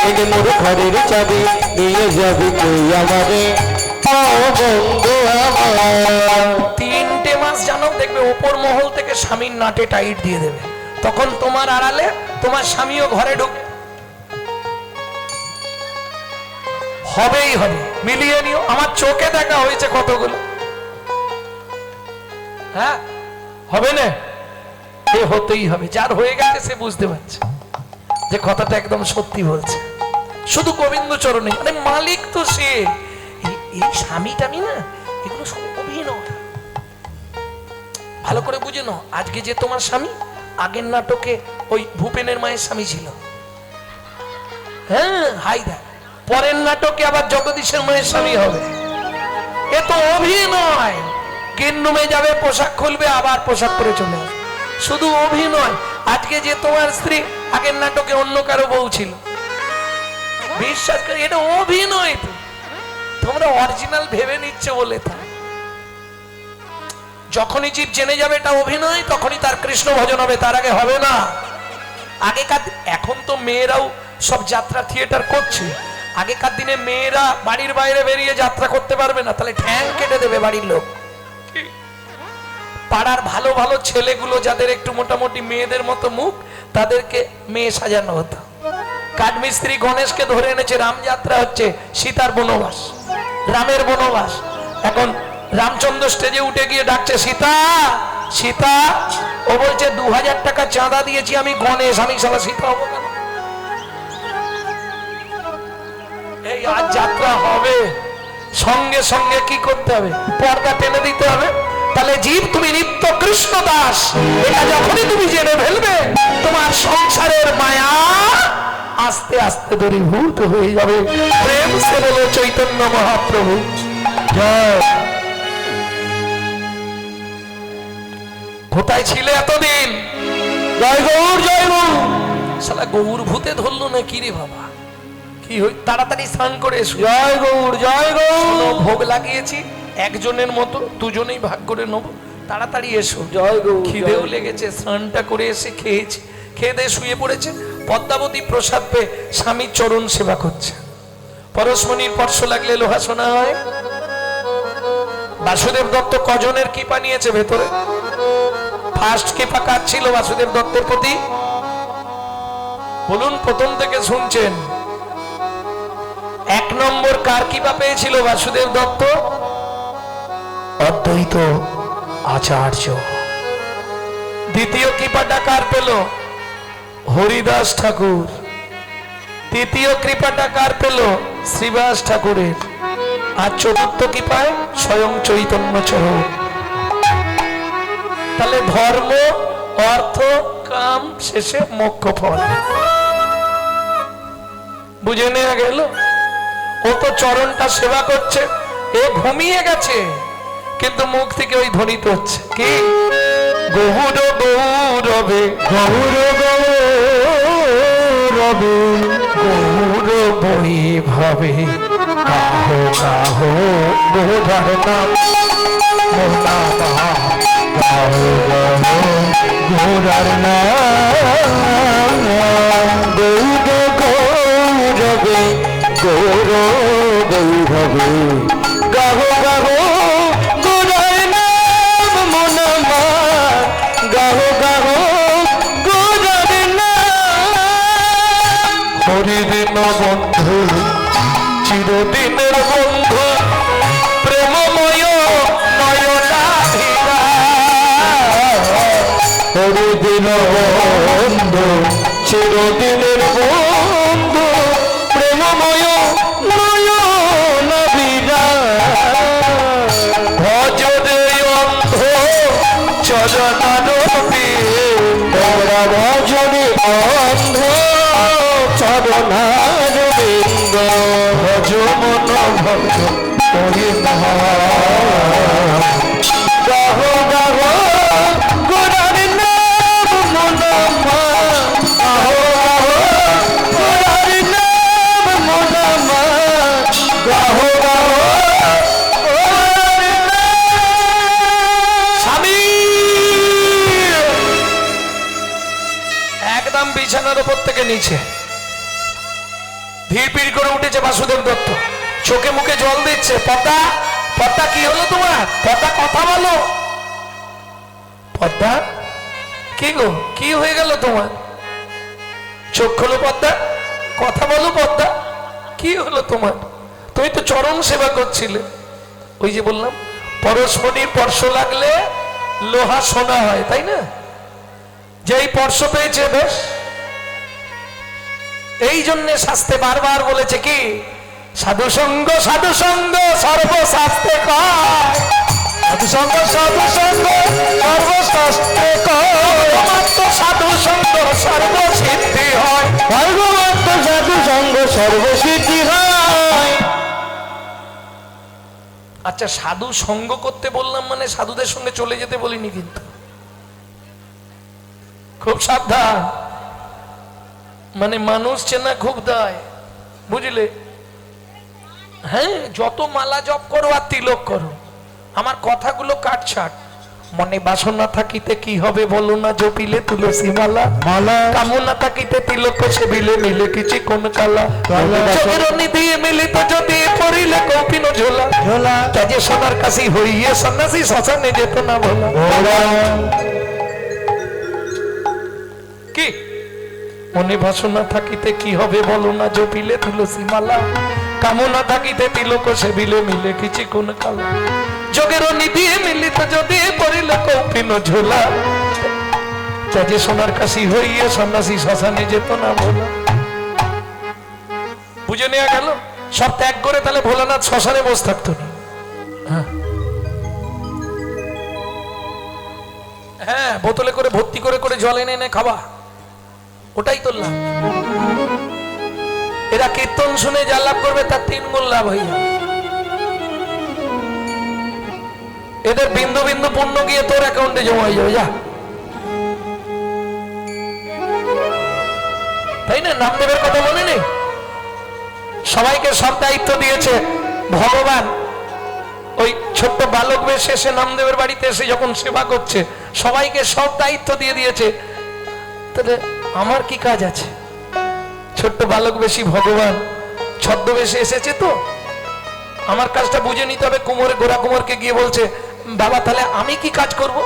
এই মোর ঘরের চাবি নিয়ে যাবি তুই আমারে। ও বন্ধু আমার, 3টে মাস জানো, দেখবে ওপর মহল থেকে স্বামীর নাটে টাইট দিয়ে দেবে, তখন তোমার আড়ালে তোমার স্বামীও ঘরে ঢুক হবেই হবে। মিলিয়ে নিও, আমার চোখে দেখা হয়েছে কতগুলো। হ্যাঁ, হবে না? এ হতেই হবে, যার হয়ে গেছে সে বুঝতে পারছে যে কথাটা একদম সত্যি বলছে। শুধু গোবিন্দ চরণে, মানে মালিক তো সে। এই স্বামী টামি না, এগুলো সব অভিনয়। ভালো করে বুঝে নাও, আজকে যে তোমার স্বামী, আগের নাটকে ওই ভূপেনের মায়ের স্বামী ছিল। হ্যাঁ, হাইদা। পরের নাটকে আবার জগদীশের মায়ের স্বামী হবে। এ তো অভিনয়। গেন্ডুমে যাবে, পোশাক খুলবে, আবার পোশাক পরে চলে আসবে, শুধু অভিনয়। আজকে যে তোমার স্ত্রী, আগের নাটকে অন্য কারো বউ ছিল। বিশ্বাস করি, এটা অভিনয়। তো তোমরা অরিজিনাল ভেবে নিচ্ছ বলে তা। যখনই জীব জেনে যাবে এটা অভিনয়, তখনই তার কৃষ্ণ ভজন হবে, তার আগে হবে না। আগেকার, এখন তো মেয়েরাও সব যাত্রা থিয়েটার করছে। আগেকার দিনে মেয়েরা বাড়ির বাইরে বেরিয়ে যাত্রা করতে পারবে না, তাহলে ঠ্যাং কেটে দেবে বাড়ির লোক। পাড়ার ভালো ভালো ছেলেগুলো যাদের একটু মোটামুটি মেয়েদের মতো মুখ, তাদেরকে মেয়ে সাজানো হতো। কাঠমিস্ত্রি গণেশকে ধরে এনেছে, রামযাত্রা হচ্ছে, সীতার বনবাস, রামের বনবাস। এখন রামচন্দ্র স্টেজে উঠে গিয়ে ডাকছে, সীতা সীতা। ও বলছে 2000 টাকা চাঁদা দিয়েছি আমি গণেশ, আমি সারা সীতা হবো কেন? এই আজ যাত্রা হবে, সঙ্গে সঙ্গে কি করতে হবে? পর্দা টেনে দিতে হবে। তাহলে জীব তুমি নিত্য কৃষ্ণ দাস, এটা যখনই তুমি জেনে ফেলবে, তোমার সংসারের মায়া আস্তে আস্তে দূরীভূত হয়ে যাবে। প্রেম সে বলো চৈতন্য মহাপ্রভু জয়। কোথায় ছিলে এতদিন? জয় গৌর, জয় গৌর। শালা গৌর ভূতে ধরলো না কি রে বাবা? কি হই, তাড়াতাড়ি স্নান করে এসো। জয় গৌর, জয় গৌর। ভোগ লাগিয়েছি, একজনের মতো, দুজনেই ভাগ করে নেবো। তাড়াতাড়ি এসো। জয় গৌর। খিদেও লেগেছে, স্নানটা করে এসে খেয়েছি, খেয়ে দিয়ে শুয়ে পড়েছে। পদ্মাবতী প্রসাদ পেয়ে স্বামীর চরণ সেবা করছে। পরশমণির স্পর্শ লাগলে লোহা সোনা হয়। বাসুদেব দত্ত কজনের কৃপা নিয়েছে ভেতরে? ফার্স্ট কৃপা কার ছিল বাসুদেব দত্তের প্রতি? বলুন, প্রথম থেকে শুনছেন। 1 নম্বর কার কৃপা পেয়েছিল বাসুদেব দত্ত? অদ্বৈত আচার্য। দ্বিতীয় কৃপাটা কার পেল? হরিদাস ঠাকুর। তৃতীয় কৃপাটা কার পেল? শ্রীবাস ঠাকুরের। আর চতুর্থ কৃপায় স্বয়ং চৈতন্য চরণ। তাহলে ধর্ম, অর্থ, কাম, শেষে মোক্ষ ফল। বুঝে নেওয়া গেল? ও তো চরণটা সেবা করছে, এ ঘুমিয়ে গেছে, কিন্তু মুখ থেকে ওই ধ্বনিত হচ্ছে কি? গৌর গৌরবে, গৌর গৌরবে, গৌর বৈভবে, গাহো গাহো গৌরার নাম, মোনা গাহো গাহো গৌরার নাম। গৌর গৌরবে, গৌর বৈভবে, গাহো গাহো গৌরার নাম, মন আমার গাহো গাহো চিরদিন বন্ধু চিরদিনের বন্ধু প্রেমময় নয়নাভিরা চিরদিন বন্ধু চিরদিনের বন্ধু প্রেমময় নয়ন ভজরে অন্ধ চরণারবিন্দ তোরা ভজনে অন্ধ চরণারবিন্দ ভজ মন ভজ হরি গাহ গাহ গোরার নাম মনামা গাহ গাহ গোরার নাম মনামা গাহ গাহ গোরার স্বামী একদম বিছানার উপর থেকে নিচে ভিড় করে উঠেছে বাসুদেব দত্ত, চোখে মুখে জল দিচ্ছে। পদ্মা, পদ্মা কি হলো তোমার? পদ্মা কথা বলো। পদ্মা কি গো, কি হয়ে গেল তোমার? চোখ খোলো পদ্মা, কথা বলো পদ্মা, কি হলো তোমার? তুমি তো চরম সেবা করছিলে। ওই যে বললাম পরশমণির স্পর্শ লাগলে লোহা সোনা হয়, তাই না? যেই স্পর্শ পেয়েছে বেশ, এই জন্য শাস্ত্রে বারবার বলেছে কি সাধু সঙ্গ সর্বশাস্ত্রে কয়, সাধু সঙ্গ সর্বশাস্ত্রে মাত্র সাধু সঙ্গ সর্বসিদ্ধি হয়। সর্বমাত্র সাধু সঙ্গ সর্বসিদ্ধি হয়। আচ্ছা, সাধু সঙ্গ করতে বললাম মানে সাধুদের সঙ্গে চলে যেতে বলিনি, কিন্তু খুব সাবধান, মানে মানুষ চেনা খুব দায়, বুঝলে? হ্যাঁ, যত মালা জপ করো আর তিলক করো, আমার কথাগুলো কাটছাট। মনে বাসনা থাকিতে কি হবে বলো না, জপিলে তুলসী মালা মালা কামনা থাকিতে তিলক সেবিলে মিলে কিছু কোন কালা চোখের নিধি মিলিত যদি পড়িলে কৌপিন ঝোলা ঝোলা কাজে সোনার কাশি হইয়ে সন্ন্যাসী শ্মশানে যেত না বলা। কি মনে বাসনা থাকিতে কি হবে বলো না, জপিলে তুলসী মালা কামনা থাকিতে তিলক সেবিলে মিলে কিছু কোন কালা যোগের নিধি মিলিত যদি পড়িলে কৌপিন ঝোলা কাজে সোনার কাশি হইয়ে সন্ন্যাসী শ্মশানে যেত না বলা। বুঝে নেওয়া গেল? সব ত্যাগ করে তাহলে ভোলানাথ শ্মশানে বসে থাকতো না। হ্যাঁ, বোতলে করে ভর্তি করে করে জল এনে এনে খাওয়া, ওটাই তো লাভ। এরা কীর্তন শুনে যা লাভ করবে তার 3 গুণ লাভ হয়ে যাবে। এদের বিন্দু বিন্দু পুণ্য গিয়ে তোর অ্যাকাউন্টে জমা হয়ে যাবে, যা। তাই না? নামদেবের কথা মনে নেই? সবাইকে সব দায়িত্ব দিয়েছে ভগবান। ওই ছোট্ট বালক বেশে এসে নামদেবের বাড়িতে এসে যখন সেবা করছে, সবাইকে সব দায়িত্ব দিয়ে দিয়েছে। তাহলে আমার কি কাজ আছে? ছোট্ট বালক বেশি ভগবান ছদ্মবেশে এসেছে, তো আমার কাজটা বুঝে নিতে হবে। কুমোরে গোরা কুমোরকে গিয়ে বলছে, বাবা তাহলে আমি কি কাজ করব?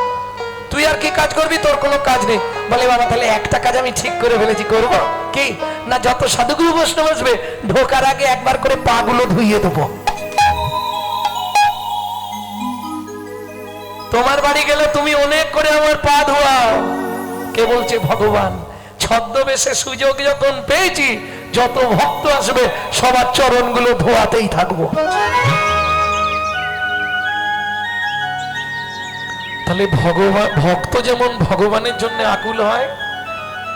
তুই আর কি কাজ করবি? তোর কোনো কাজ নেই। বলে, বাবা তাহলে একটা কাজ আমি ঠিক করে ফেলেছি, করব কি না, যত সাধুগুরু বৈষ্ণব আসবে ঢোকার আগে একবার করে পা গুলো ধুইয়ে দেবো। তোমার বাড়ি গেলে তুমি অনেক করে আমার পা ধোয়াও। কে বলছে? ভগবান। ছদ্মবেশে সুযোগ যখন পেয়েছি, যত ভক্ত আসবে সবার চরণগুলো ধোয়াতেই থাকবো। তাহলে ভগবান, ভক্ত যেমন ভগবানের জন্য আকুল হয়,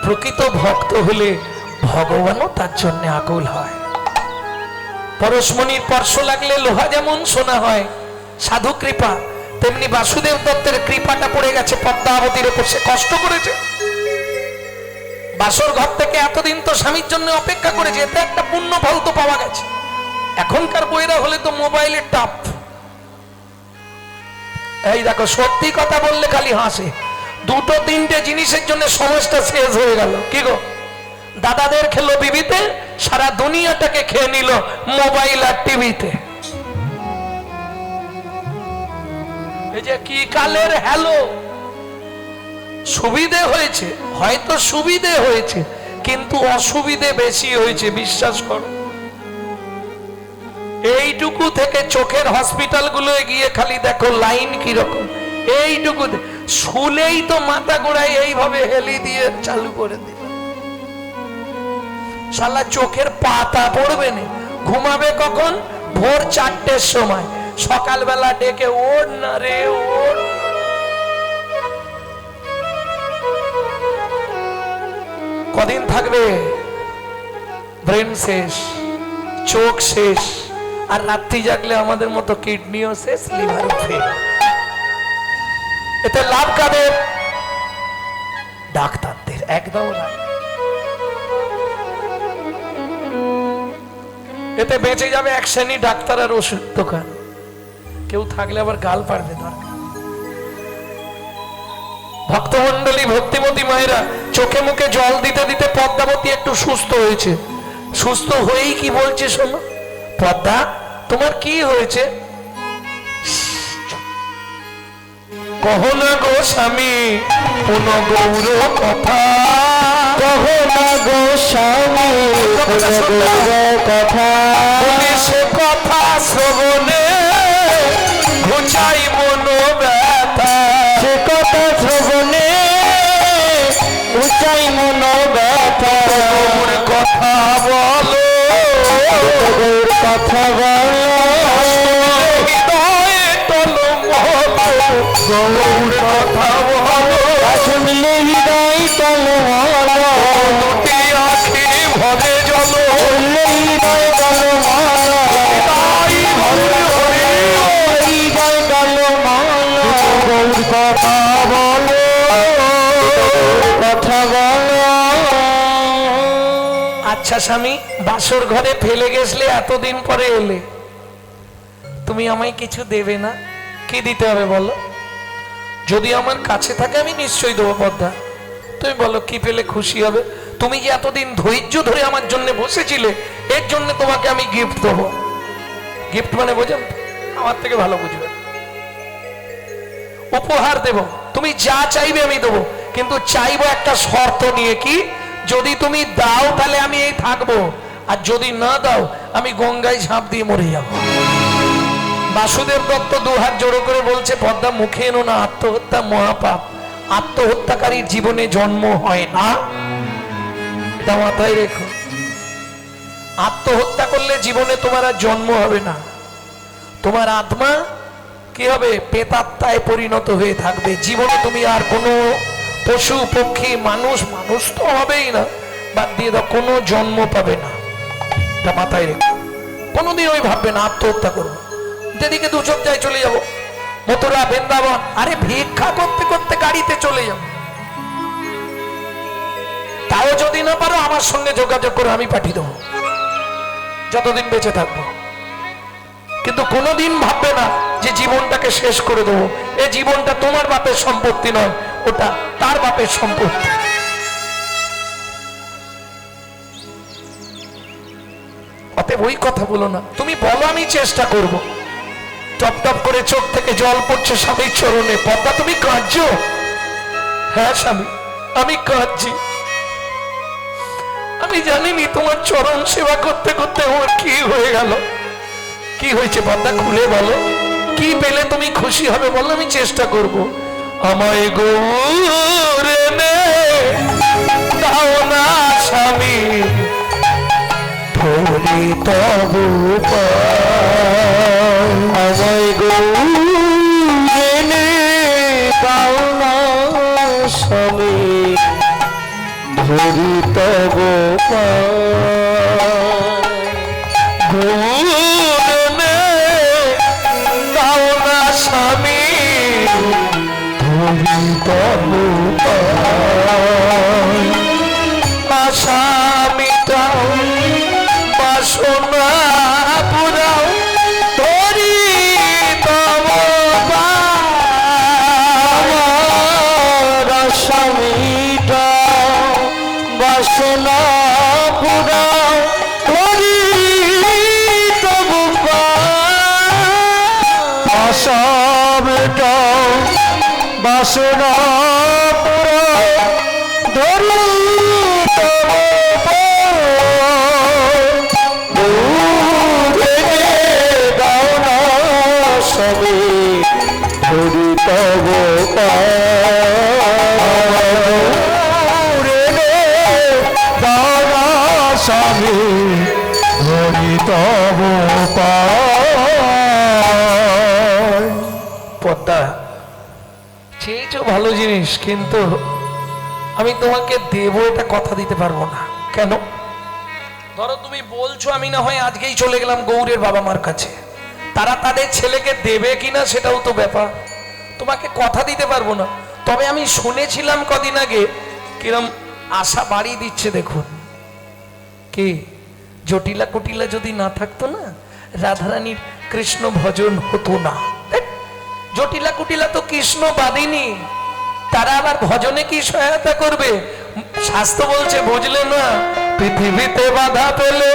প্রকৃত ভক্ত হলে ভগবানও তার জন্য আকুল হয়। পরশমণির স্পর্শ লাগলে লোহা যেমন সোনা হয়, সাধু কৃপা, তেমনি বাসুদেব দত্তের কৃপাটা পড়ে গেছে পদ্মাবতীর উপর। সে কষ্ট করেছে, বাসর ঘর থেকে এতদিন তো স্বামীর জন্য অপেক্ষা করেছে, এতে একটা পুণ্য ফল তো পাওয়া গেছে। এখনকার বইরা হলে তো মোবাইলের টাপ। এই দেখো, সত্যি কথা বললে খালি হাসে। 2-3টে জিনিসের জন্য সমাজটা শেষ হয়ে গেল। কি গো, দাদাদের খেলো বিবিতে, সারা দুনিয়াটাকে খেয়ে নিল মোবাইল আর টিভিতে। এই যে কি কালের হ্যালো, সুবিধে হয়েছে, হয়তো সুবিধে হয়েছে, কিন্তু অসুবিধে বেশি হয়েছে, বিশ্বাস করো। এইটুকু থেকে চোখের হসপিটাল গুলোয় গিয়ে খালি দেখো লাইন কিরকম। এইটুকু শুলেই তো মাথা গোড়ায় এইভাবে হেলি দিয়ে চালু করে দিল। শালা চোখের পাতা পড়বে না। ঘুমাবে কখন? ভোর 4টের সময়। সকালবেলা ডেকে ওঠ না রে ওঠ। কদিন থাকবে? ব্রেন শেষ, চোখ শেষ, আর রাত্রি জাগলে আমাদের মতো কিডনিও শেষ, লিভারও ফেল। এতে লাভ কাদের? ডাক্তারদের। একদম না। এতে বেঁচে যাবে এক শ্রেণী ডাক্তার আর ওষুধ দোকান। কেউ থাকলে আবার গাল পারবে দরকার। ভক্তমন্ডলী, ভক্তিমতী মায়েরা, চোখে মুখে জল দিতে দিতে পদ্মাবতী একটু সুস্থ হয়েছে। সুস্থ হয়েই কি বলছে শোনো। পদ্মা, তোমার কি হয়েছে? কহো না গো স্বামী পুন গৌর কথা, কহো না গো স্বামী গৌর কথা, সে কথা শ্রবণে ঘুচাই মন ব্যথা, সে কথা শ্রবণে উচাই মন ব্যথা। গৌর কথা বলো, গৌর কথা বলো, হৃদয়ে টলমল, গৌর কথা বলো, শুনলে হৃদয় টলমল, দুটি আখি ভরে জল, শুনলে হৃদয় টলমল, হৃদয় টলমল। গৌর কথা বলো, কথা বলো। আচ্ছা স্বামী, বাসর ঘরে ফেলে গেছলে, এতদিন পরে এলে, তুমি আমায় কিছু দেবে না? কি দিতে হবে বলো? যদি আমার কাছে থাকে আমি নিশ্চয়ই দেবো। পদ্মা, তুমি বলো কি পেলে খুশি হবে? তুমি যে এতদিন ধৈর্য ধরে আমার জন্য বসেছিলে, এর জন্য তোমাকে আমি গিফট দেবো। গিফট মানে বোঝেন? আমার থেকে ভালো বুঝবে। উপহার দেব, তুমি যা চাইবে আমি দেবো, কিন্তু চাইবো একটা শর্ত নিয়ে। কি? যদি তুমি দাও তাহলে আমি এই থাকবো, আর যদি না দাও আমি গঙ্গায় ঝাঁপ দিয়ে মরে যাব। বাসুদেব দত্ত দুহাত জোড়ো করে বলছে, পদ্মা মুখে এনো না, আত্মহত্যা মহাপাপ। আত্মহত্যাকারীর জীবনে জন্ম হয় না, এটা মাথায় রেখো। আত্মহত্যা করলে জীবনে তোমার আর জন্ম হবে না। তোমার আত্মা কি হবে? প্রেতাত্মায় পরিণত হয়ে থাকবে। জীবনে তুমি আর কোনো পশু পক্ষী মানুষ, মানুষ তো হবেই না, বাদ দিয়ে দাও, কোনো জন্ম পাবে না। এটা মাথায় রেখো। কোনোদিন ওই ভাববে না আত্মহত্যা করবো, যেদিকে দু চোখ যায় চলে যাব, মথুরা বৃন্দাবন, আরে ভিক্ষা করতে করতে গাড়িতে চলে যাব। তাও যদি না পারো আমার সঙ্গে যোগাযোগ করে আমি পাঠিয়ে দেবো, যতদিন বেঁচে থাকবো। কিন্তু কোনোদিন ভাববে না যে জীবনটাকে শেষ করে দেবো। এই জীবনটা তোমার বাপের সম্পত্তি নয়, ওটা তার বাপের সম্পত্তি। অতএব ওই কথা বলো না। তুমি বলো আমি চেষ্টা করব। টপ টপ করে চোখ থেকে জল পড়ছে স্বামীর চরণে। পদ্মা, তুমি কাঁদছো? হ্যাঁ স্বামী, আমি কাঁদছি। আমি জানিনি তোমার চরণ সেবা করতে করতে আমার কি হয়ে গেল। কি হয়েছে পদ্মা, খুলে বলো। কি পেলে তুমি খুশি হবে বলো, আমি চেষ্টা করব। আমায় গৌর এনে দাও না স্বামী, ধরি তবু আমায় গৌর এনে দাও না স্বামী, ধরি তব গৌর এনে দাও না স্বামী, ধরি তবু আশা মিটাও, বাসনা পুরাও, ধরি তব স্বামীটা বাসনা পুরাও, ধরি তব আশা মেটাও, বাসনা পুরাও, ধরি তব স্বামী হরি তব পায়। পদ্মা চেয়েছো ভালো জিনিস, কিন্তু আমি তোমাকে দেবো এটা কথা দিতে পারবো না। কেন? ধরো তুমি বলছো, আমি না হয় আজকেই চলে গেলাম গৌরের বাবা মার কাছে, তারা তাদের ছেলেকে দেবে কিনা সেটাও তো ব্যাপার। তোমাকে কথা দিতে পারবো না। তবে আমি শুনেছিলাম কদিন আগে কিরম আশা বাড়িয়ে দিচ্ছে। দেখুন কি জটিলা কুটিলা যদি না থাকতো না, রাধারানীর কৃষ্ণ ভজন হতো না। জটিলা কুটিলা তো কৃষ্ণ বাদিনী, তারা আবার ভজনে কি সহায়তা করবে? শাস্ত্র বলছে, বুঝলে না, পৃথিবীতে বাধা পেলে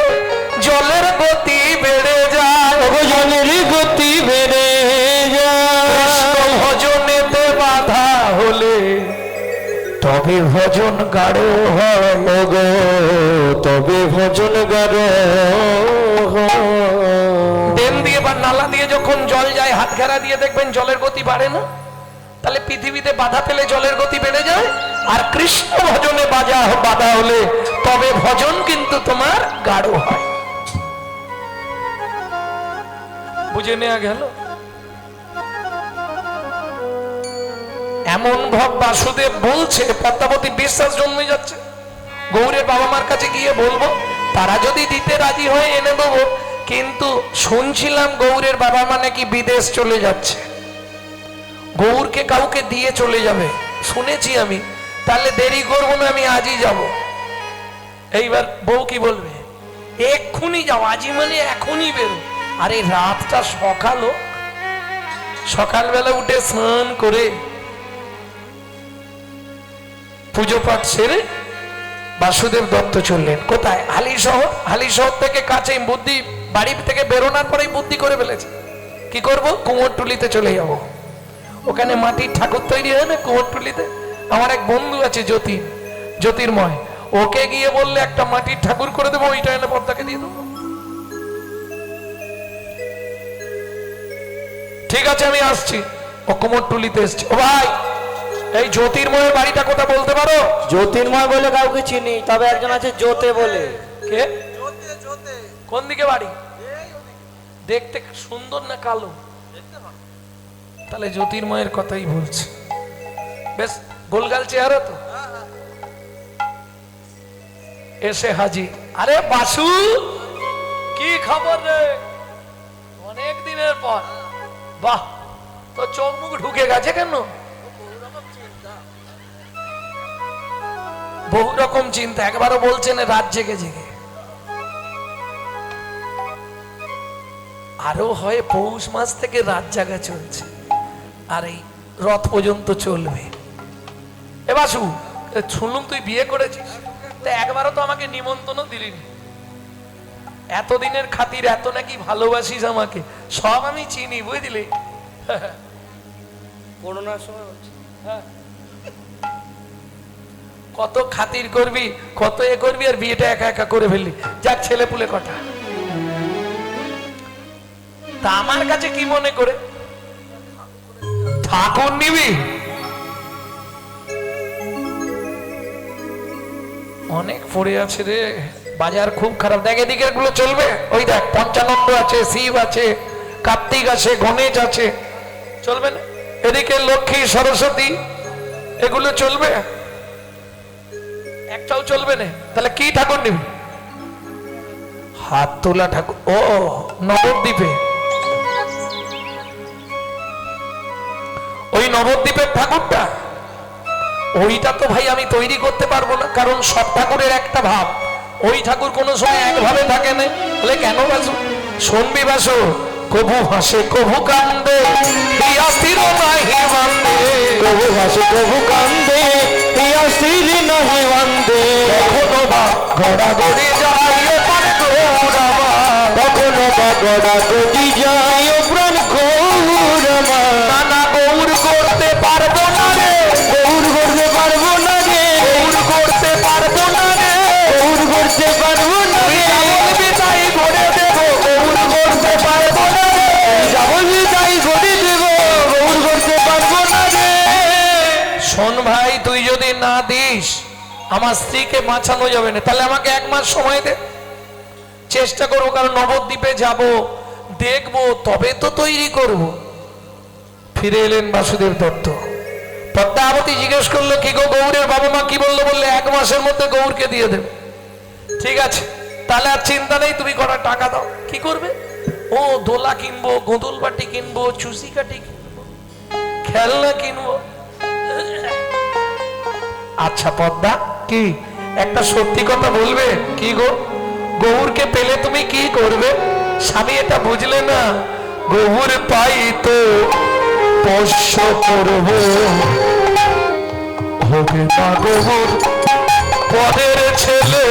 জলের গতি বেড়ে যায়, জলের গতি বেড়ে কৃষ্ণ ভজনেতে বাধা হলে তবে ভজন গাঢ় হয় গো, তবে ভজন গাঢ় হয়। ড্রেন দিয়ে বা নালা দিয়ে যখন জল যায়, হাত ঘেরা দিয়ে দেখবেন জলের গতি বাড়ে না। তাহলে পৃথিবীতে বাধা পেলে জলের গতি বেড়ে যায়, আর কৃষ্ণ ভজনে বাধা হলে তবে ভজন কিন্তু তোমার গাঢ় হয়। বুঝে নেওয়া গেল? এমন ভাব বাসুদেব বলছে, পদ্মাবতী বিশ্বাস জন্মে যাচ্ছে। গৌরের বাবা মার কাছে গিয়ে বলবো, তারা যদি দিতে রাজি হয় এনে দেবো, কিন্তু শুনছিলাম গৌরের বাবা মা নাকি বিদেশ চলে যাচ্ছে, গৌরকে কাউকে দিয়ে চলে যাবে শুনেছি আমি। তাহলে দেরি করবো না, আমি আজই যাব। এইবার বউ কি বলবে, এক্ষুনি যাও, আজই মানে এখনই বেরো। আরে রাতটা সকালও, সকালবেলা উঠে স্নান করে পুজো পাঠ সেরে বাসুদেব দত্ত চললেন কোথায়? হালিশহর। হালিশহর থেকে কাছে, বুদ্ধি বাড়ি থেকে বেরোনোর পরেই বুদ্ধি করে ফেলেছে, কি করব, কুমোরটুলিতে চলে যাব। ওখানে মাটির ঠাকুর তৈরি হয় না কুমোরটুলিতে। আমার এক বন্ধু আছে জ্যোতির্ময়, ওকে গিয়ে বললে একটা মাটির ঠাকুর করে দেবো, ওইটা এনে পদ্মাকে দিয়ে দেবো। ঠিক আছে আমি আসছি। ও কুমোরটুলিতে এসছে। ও ভাই, এই জ্যোতির্ময়ের বাড়িটা কোথা বলতে পারো? জ্যোতির্ময় বলে কাউকে চিনি, তবে একজন আছে জ্যোতে বলে। কে? কোন দিকে বাড়ি? দেখতে সুন্দর না কালো? তাহলে জ্যোতির্ময়ের কথাই বলছে। বেশ গোলগাল চেহারা তো। এসে হাজির। আরে বাসু, কি খবর রে? অনেক দিনের পর। বাহ, তো চোখ মুখ ঢুকে গেছে কেন? বহু রকম চিন্তা, একবারও বলছেন রাত জেগে জেগে। আরো হয় পৌষ মাস থেকে রাত জাগা চলছে, আর এই রথ পর্যন্ত চলবে। এ বাসু, শুনলুম তুই বিয়ে করেছিস, তা একবারও তো আমাকে নিমন্ত্রণ দিলিনি। এতদিনের খাতির, এত নাকি ভালোবাসিস আমাকে, সব আমি চিনি, বুঝলি? করোনার সময় হচ্ছে। হ্যাঁ, কত খাতির করবি, কত এ করবি, আর বিয়েটা একা একা করে ফেললি। যাক, ছেলে পুলে কটা। তা আমার কাছে কি মনে করে ঠাকুর নিবি? অনেক পড়ে আছে রে, বাজার খুব খারাপ। দেখ এদিকে গুলো চলবে, ওই দেখ পঞ্চানন্দ আছে, শিব আছে, কার্তিক আছে, গণেশ আছে, চলবে না? এদিকে লক্ষ্মী সরস্বতী, এগুলো চলবে? একটাও চলবে না। তাহলে কি ঠাকুর নিবি? হাত তোলা ঠাকুর। ও, নবদ্বীপে, ওই নবদ্বীপের ঠাকুরটা, ওইটা তো ভাই আমি তৈরি করতে পারবো না, কারণ সব ঠাকুরের একটা ভাব। ওই ঠাকুর কোনো সময় একভাবে থাকে না। বলে কেন বাসু? শুনবি বাসু, কভু হাসে কভু কান্দে, হিয়া স্থির নাহি বান্দে, কভু হাসে কভু কান্দে, হিয়া স্থির নাহি বান্দে। কখনো বা গড়াগড়ি যায় প্রাণ গৌরবা, কখনো বা গড়াগড়ি যায় প্রাণ গৌরবা। নানা গৌর করতে পারবো না রে, গৌর করতে পারবো না রে, গৌর করতে পারবো না রে, গৌর করতে পারবো না রে। বলবি তাই করে দেবো, গৌর করতে পারবো না রে, যাবি তাই করে দেব, গৌর করতে পারবো না রে। শোন ভাই, তুই যদি না দিস আমার স্ত্রীকে বাঁচানো যাবে না, তাহলে আমাকে 1 মাস সময় দে, চেষ্টা করবো, কারণ নবদ্বীপে যাব, দেখবো, তবে তো তৈরি করব। ফিরে এলেন বাসুদেব দত্ত। পদ্মাবতী জিজ্ঞেস করলো, কি গো গৌরের বাবা মা কি বললো? বললে 1 মাসের মধ্যে গৌরকে দিয়ে দেবে। ঠিক আছে, তাহলে আর চিন্তা নেই, তুমি কটা টাকা দাও। কি করবে? ও দোলা কিনবো, গোদল বাটি কিনবো, চুষি কাটি কিনবো, খেলনা কিনবো। আচ্ছা পদ্মা, কি একটা সত্যি কথা বলবে? কি গো, গৌরকে পেলে তুমি কি করবে? স্বামী এটা বুঝলে না, গৌর পাই তো পোষ্য করব, হবে না গৌর পদের ছেলে।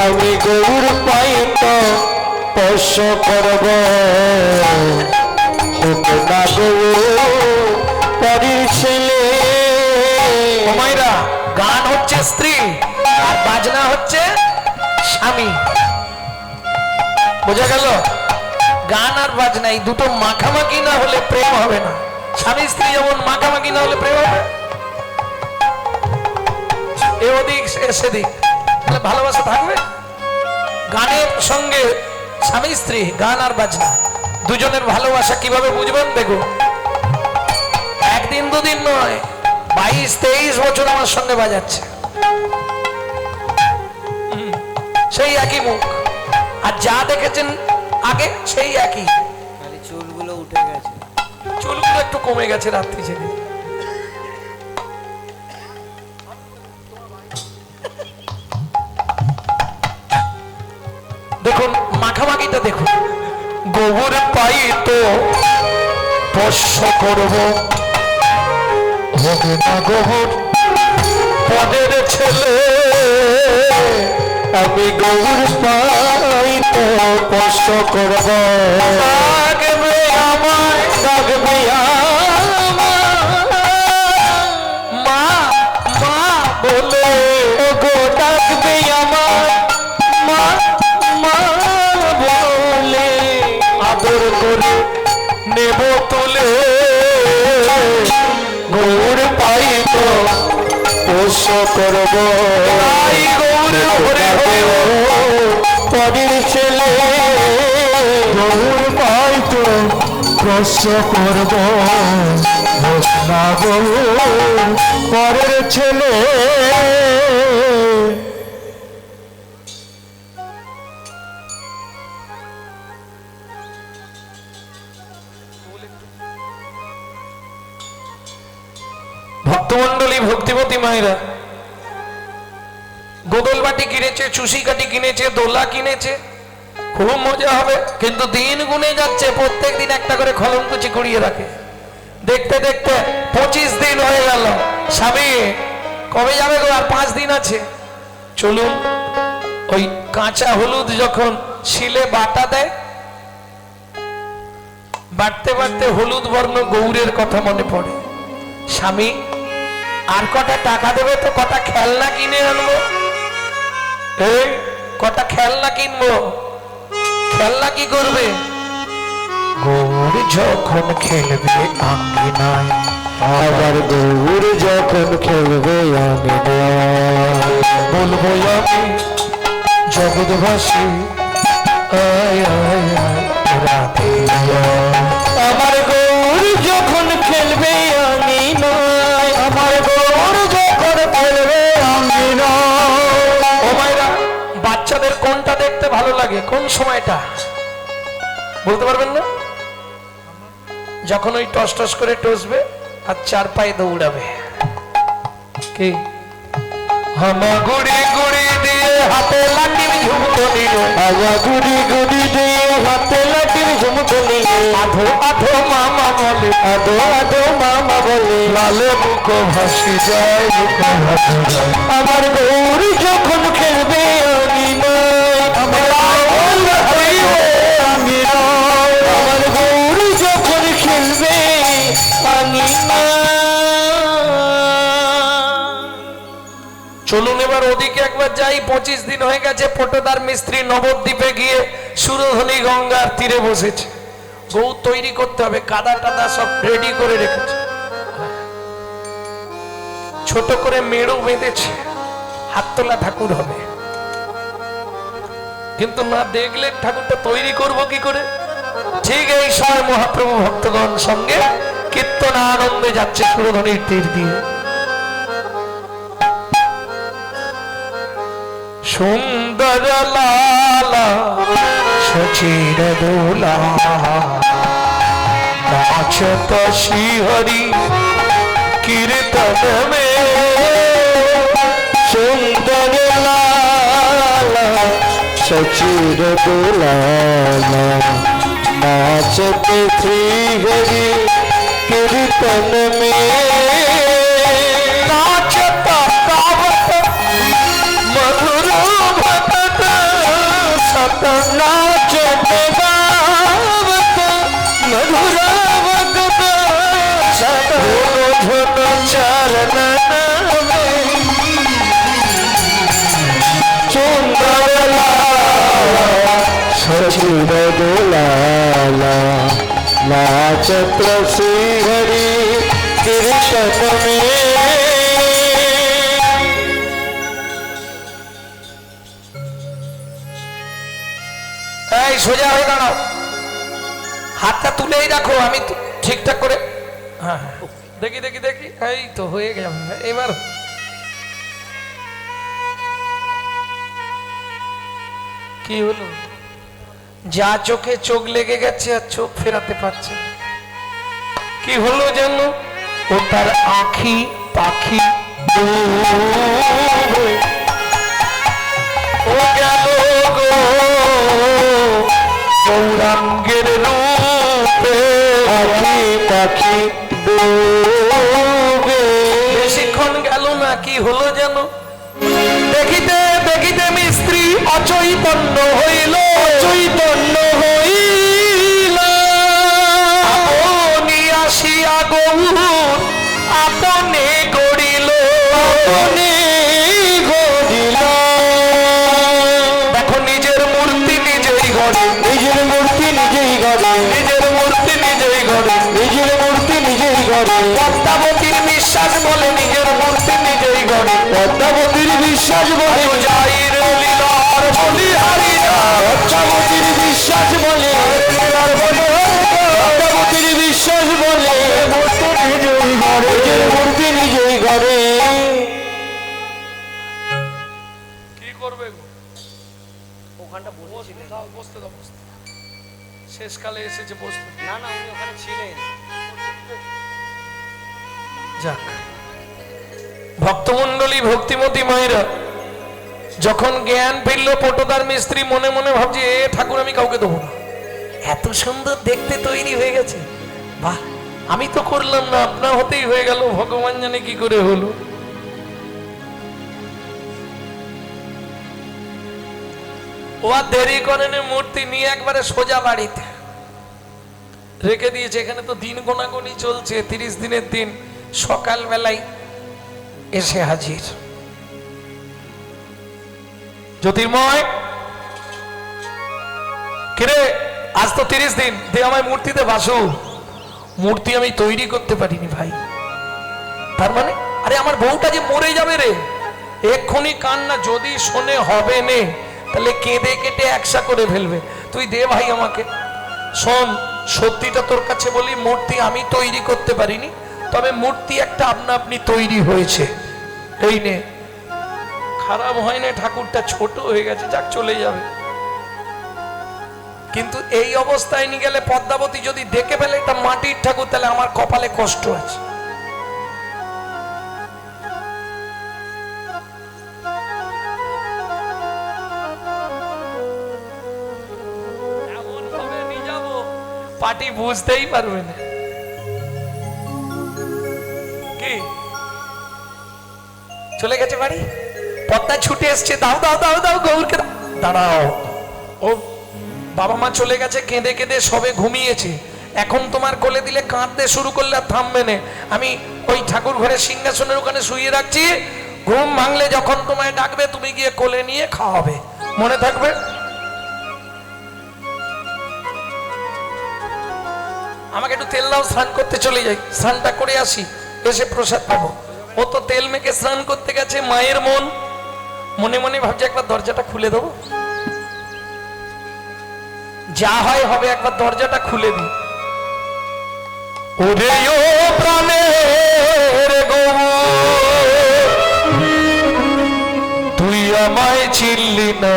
আমি গৌর পাই তো পোষ্য করব, হবে না গৌর পরের ছেলে। ও মায়েরা, গান হচ্ছে স্ত্রী আর বাজনা হচ্ছে স্বামী, বোঝা গেল? গান আর বাজনা এই দুটো মাখামাখি না হলে প্রেম হবে না। স্বামী স্ত্রী যেমন মাখামাখি না হলে প্রেম হবে, এ ওদিক সেদিক, তাহলে ভালোবাসা থাকবে? গানের সঙ্গে স্বামী স্ত্রী, গান আর বাজনা, দুজনের ভালোবাসা কিভাবে বুঝবেন? দেখো, 1 দিন 2 দিন নয়, 22-23 বছর আমার সঙ্গে বাজাচ্ছে, সেই একই মুখ, আর যা দেখেছেন আগে সেই একই। খালি চুলগুলো উঠে গেছে। চুলগুলো একটু কমে গেছে রাত্রি ছেড়ে। দেখুন মাখামাখিটা দেখুন, গোবর পাই তো পোষ্য করব, হবে না গোবর পদের ছেলে। আমি গৌর পাই তো পোষ্য করব, ডাকবে আমায়, ডাকবে মা মা বলে, গো ডাকবে আমার মা মা বলে, আদর করে নেব তুলে। গৌর পাই তো পোষ্য করব, তাই গৌরে হরে হরে পরের ছেলে। গৌর পাই তো পোষ্য করব, না গৌর পরের ছেলে। ভক্তমন্ডলী, ভক্তিমতী মায়েরা, গোদল বাটি কিনেছে, চুষি কাটি কিনেছে, দোলা কিনেছে, খুব মজা হবে, কিন্তু দিন গুনে যাচ্ছে, প্রত্যেক দিন একটা করে খলমকুচি কুড়িয়ে রাখে। দেখতে দেখতে 25 দিন হয়ে গেল। স্বামী কবে যাবে গো? আর 5 দিন আছে। চলুন, ওই কাঁচা হলুদ যখন শিলে বাটা দেয়, বাটতে বাটতে হলুদ বর্ণ গৌরের কথা মনে পড়ে। স্বামী আর কটা টাকা দেবে তো কটা খেলনা কিনে আনবো। এই কটা খেলনা কিনবো। খেলনা কি করবে? গৌর যখন খেলবে আঙ্গিনায়, আবার গৌর যখন খেলবে আঙ্গিনায়, বলবো আমি জগৎবাসী, আয় আয় আয় রাধে আয়। আমার গৌর যখন খেলবে আঙ্গিনায়, আমার গৌর যখন খেলবে আঙ্গিনায়। ও মায়েরা, বাচ্চাদের কোনটা দেখতে ভালো লাগে? কোন সময়টা বলতে পারবেন না? যখন ওই টস টস করে টসবে আর 4 পায়ে দৌড়াবে। কি হামা গুড়ি গুড়ি দিয়ে হাতে লাঠির ঝুমকো নিল, হাওয়া গুড়ি গুড়ি দিয়ে হাতে লাঠির ঝুমকো নিয়ে, আধো আধো মামা বলে, আদো আদো মামা বলে, লালে বুক ভাসি যায়, বুক ভাসি যায়। আমার গৌর যখন খেলবে আঙ্গিনায়, আমার গৌর খেলবে আঙ্গিনায়, আমার গৌর যখন খেলবে আঙ্গিনায়। চলুন এবার ওদিকে একবার যাই। 25 দিন হয়ে গেছে, পটদার মিস্ত্রি নবদ্বীপে গিয়ে সুরধনী গঙ্গার তীরে বসেছে। গৌ তৈরি করতে হবে, কাদা টাদা সব রেডি করে রেখেছে। ছোট করে মেরু বেঁধেছে, হাত তোলা ঠাকুর হবে। কিন্তু না দেখলে ঠাকুরটা তৈরি করব কি করে? ঠিক এই সময় মহাপ্রভু ভক্তগণ সঙ্গে কীর্তন আনন্দে যাচ্ছে সুরধনির তীর দিয়ে। সুন্দর লালা সচির দোলা নাচত শ্রীহরি কীর্তন মে। সুন্দর লালা সচির দুলালা নাচতে শ্রী হরি কীর্তন মে। नाचत गावत मधुर भगत सत नाचते गावत मधुर भगत सत धुन चरण में। सुंदर लाला सचिर दुलाला नाचत श्री हरि कीर्तन में। এই সোজা হয়ে দাঁড়াও, হাতটা তুলেই রাখো, আমি ঠিকঠাক করে। হ্যাঁ হ্যাঁ, দেখি দেখি দেখি, এই তো হয়ে গেল। এবার কি হলো? যা চোখে চোখ লেগে গেছে আর চোখ ফেরাতে পারছে না। কি হলো জানো? ও তার আঁখি পাখি ডুবে ও গেল গো গৌরাঙ্গের রূপে। পাখি পাখি ডুবে বেশিক্ষণ গেল না, কি হলো যেন? দেখিতে দেখিতে মিস্ত্রি অচৈতন্য হইল, চৈতন্য হইল। আপনি আসিয়া গৌর আপনে গড়িল। আপনি গড়িল। দেখো নিজের মূর্তি নিজেই গড়ে, নিজের মূর্তি নিজেই গড়ে, নিজের মূর্তি নিজেই গড়ে। নিজের মূর্তি নিজেই গড়ে। পদ্মাবতীর বিশ্বাস বলে নিজের মূর্তি নিজেই গড়ে। পদ্মাবতীর বিশ্বাস বলে যাইর লীলার বলিহারি না, পদ্মাবতীর বিশ্বাস বলে পদ্মাবতীর বিশ্বাস বলে মূর্তি নিজেই গড়ে, নিজের মূর্তি নিজেই গড়ে। কি করবে গো? ওখানটা বসেছিলেন। দাও, বসতে দাও, বসতে। শেষকালে এসেছে, বসতে। না না, উনি ওখানে ছিলেন। যাক, ভক্তমন্ডলী ভক্তিমতী মায়েরা যখন জ্ঞান ফিরল, পটদার মিস্ত্রি মনে মনে ভাবছে এ ঠাকুর আমি কাউকে দেবো না, এত সুন্দর দেখতে তৈরি হয়ে গেছে। বাহ, আমি তো করলাম না, আপনার হতেই হয়ে গেল, ভগবান জানে কি করে হলো। ও আর দেরি করেনি, মূর্তি নিয়ে একবারে সোজা বাড়িতে রেখে দিয়েছে। এখানে তো দিন গোনাগুনি চলছে, 30 দিনের দিন। সকাল বেলায় এসে হাজির জ্যোতির্ময়, কিরে আজ তো 30 দিন, দে আমায় মূর্তিতে বাসু। মূর্তি আমি তৈরি করতে পারিনি ভাই। তার মানে আরে আমার বউটা যে মরে যাবে রে, এক্ষুনি কান্না যদি শোনে হবে নে, তাহলে কেঁদে কেটে একসা করে ফেলবে। তুই দে ভাই আমাকে। শোন, সত্যিটা তোর কাছে বলি, মূর্তি আমি তৈরি করতে পারিনি, তবে মূর্তি একটা আপনা আপনি তৈরি হয়েছে। এই নে, খারাপ হয় না, ঠাকুরটা ছোট হয়ে গেছে, যাক চলে যাবে। কিন্তু এই অবস্থায় নিয়ে গেলে পদ্মাবতী যদি দেখে ফেলে এটা মাটির ঠাকুর, তাহলে আমার কপালে কষ্ট আছে। এমন ভাবে নিয়ে যাবো পার্টি বুঝতেই পারবে না। কি চলে গেছে বাড়ি, পদ্মা ছুটে এসছে, দাও দাও দাও দাও গৌরকে দাঁড়াও। ও বাবা মা চলে গেছে, কেঁদে কেঁদে সবে ঘুমিয়েছে, এখন তোমার কোলে দিলে কাঁদতে শুরু করলে আর থামবে না। আমি ওই ঠাকুর ঘরে সিংহাসনের ওখানে শুয়ে রাখছি, ঘুম ভাঙলে যখন তোমায় ডাকবে তুমি গিয়ে কোলে নিয়ে খাওয়াবে, মনে থাকবে। আমাকে একটু তেল দাও, স্নান করতে চলে যাই, স্নানটা করে আসি, এসে প্রসাদ পাবো। ও তো তেল মেখে স্নান করতে গেছে, মায়ের মন মনে মনে ভাবছে একবার দরজাটা খুলে দেবো, যা হয় হবে, একবার দরজাটা খুলে দিই। ওরে ও প্রাণের গো, তুই আমায় চিনলি না,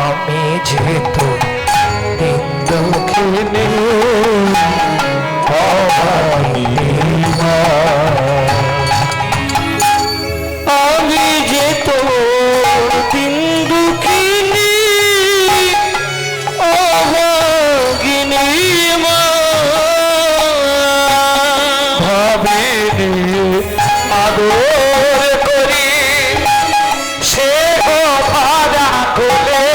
আমি যেহেতু দিন দুঃখিনী আমি যে তোর দিন দুঃখিনী অভাগিনী মা, ভাবিনি আদর করি সে ভাড়া করে,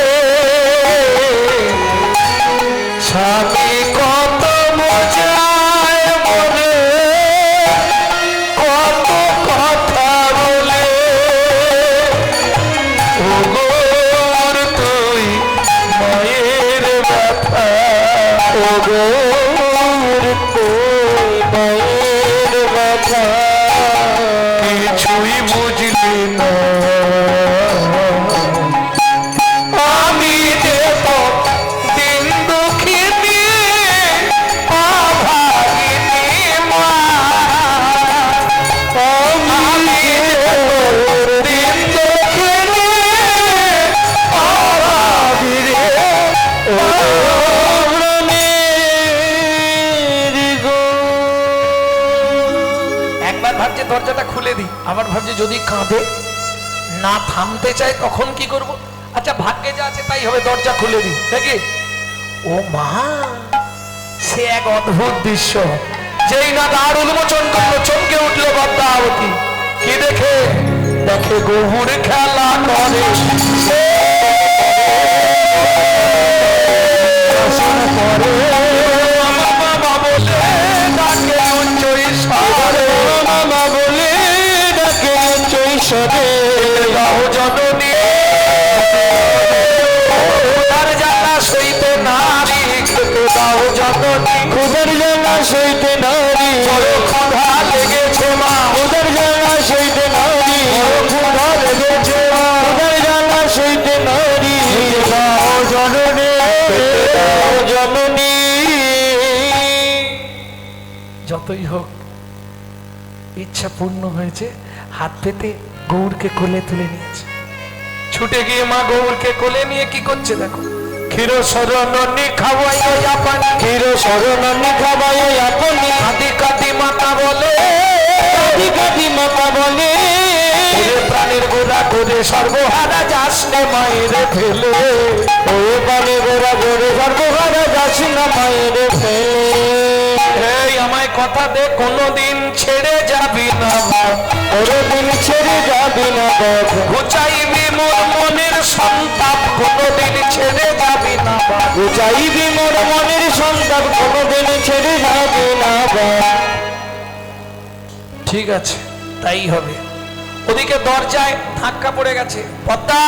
স্বামী কত মজায় মনে কত কথা বলে, ওগোর তুই মায়ের ব্যথা, ওগোর তোর মায়ের ব্যথা কিছুই বুঝলি না, আমি যে তো দিন দুঃখিনী অভাগিনী মা, আমি যে তোর দিন দুঃখিনী অভাগিনী একবার ভাবছে দরজাটা খুলে দিই, আবার ভাবছে যদি কাঁদে না থামতে চায় তখন কি করব। আচ্ছা ভাগ্যে যা আছে তাই হবে, দরজা খুলে দিই নাকি। ও মা, সে এক অদ্ভুত দৃশ্য, যেই না দ্বার উন্মোচন করলো চমকে উঠলো পদ্মাবতী। কি দেখে? দেখে গহুর খেলা করে, মামা বলে ডাকে উচ্চই স্বরে, মামা বলে ডাকে চৈশরে, দাও জননী তার জ্বালা সইতে নারী, খেতে দাও জননী খুদের জ্বালা সইতে নারী, বড় ক্ষুধা লেগেছে মা, খুদের জ্বালা সইতে নারী, বড় ক্ষুধা লেগেছে মা, খুদের জ্বালা সইতে নারী, দাও জননী দাও জননী। যতই হোক ইচ্ছা পূর্ণ হয়েছে, হাত পেতে গৌরকে কোলে তুলে নিয়েছে। ছুটে গিয়ে মা গৌরকে কোলে নিয়ে কি করছে দেখো, ক্ষীর শরণী খাওয়াই আপনি, ক্ষীর শরণী খাবাই আপনি, কাঁদি কাঁদি মাতা বলে, কাঁদি কাঁদি মাতা বলে, ওরে প্রাণের গোড়া করে সর্বহারা যাস নে মায়ের ফেলে, ও পানে গোড়া গোড়ে সর্বহারা যাস না মায়ের ফেলে, এই আমায় কথা দে কোনদিন ছেড়ে যাবি না মা, ওরে দিন ছেড়ে যাবি না পথ, ঘুচাইবি মোর মনের সন্তাপ, কোনদিন ছেড়ে যাবি না মা, চাইবি মোর মনের সন্তান কোনদিন ছেড়ে যাবি না পথ। ঠিক আছে তাই হবে। ওদিকে দরজায় ধাক্কা পড়ে গেছে, পদ্মা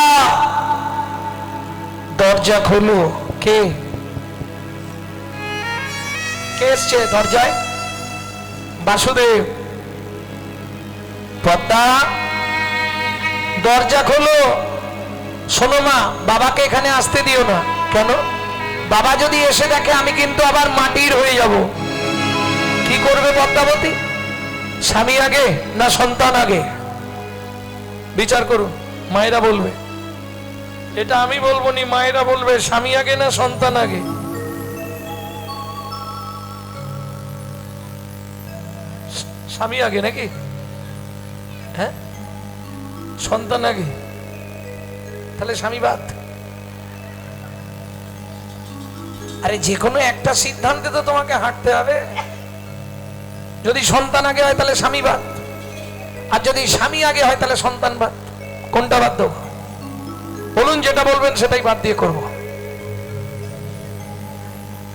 দরজা খোলো। কে কে এসছে দরজায়? বাসুদেব। পদ্মা দরজা খোলো। শোনো মা, বাবাকে এখানে আসতে দিও না। কেন? বাবা যদি এসে দেখে আমি কিন্তু আবার মাটির হয়ে যাব। কি করবে পদ্মাবতী? স্বামী আগে না সন্তান আগে? বিচার করুন, মায়েরা বলবে। এটা আমি বলবো নি, মায়েরা বলবে স্বামী আগে না সন্তান আগে। স্বামী আগে নাকি? হ্যাঁ, সন্তান আগে, তাহলে স্বামী বাদ। আরে যে কোনো একটা সিদ্ধান্তে তো তোমাকে হাঁটতে হবে। যদি সন্তান আগে হয় তাহলে স্বামী বাদ, আর যদি স্বামী আগে হয় তাহলে সন্তান বাদ। কোনটা বাদ দেবো বলুন? যেটা বলবেন সেটাই বাদ দিয়ে করব।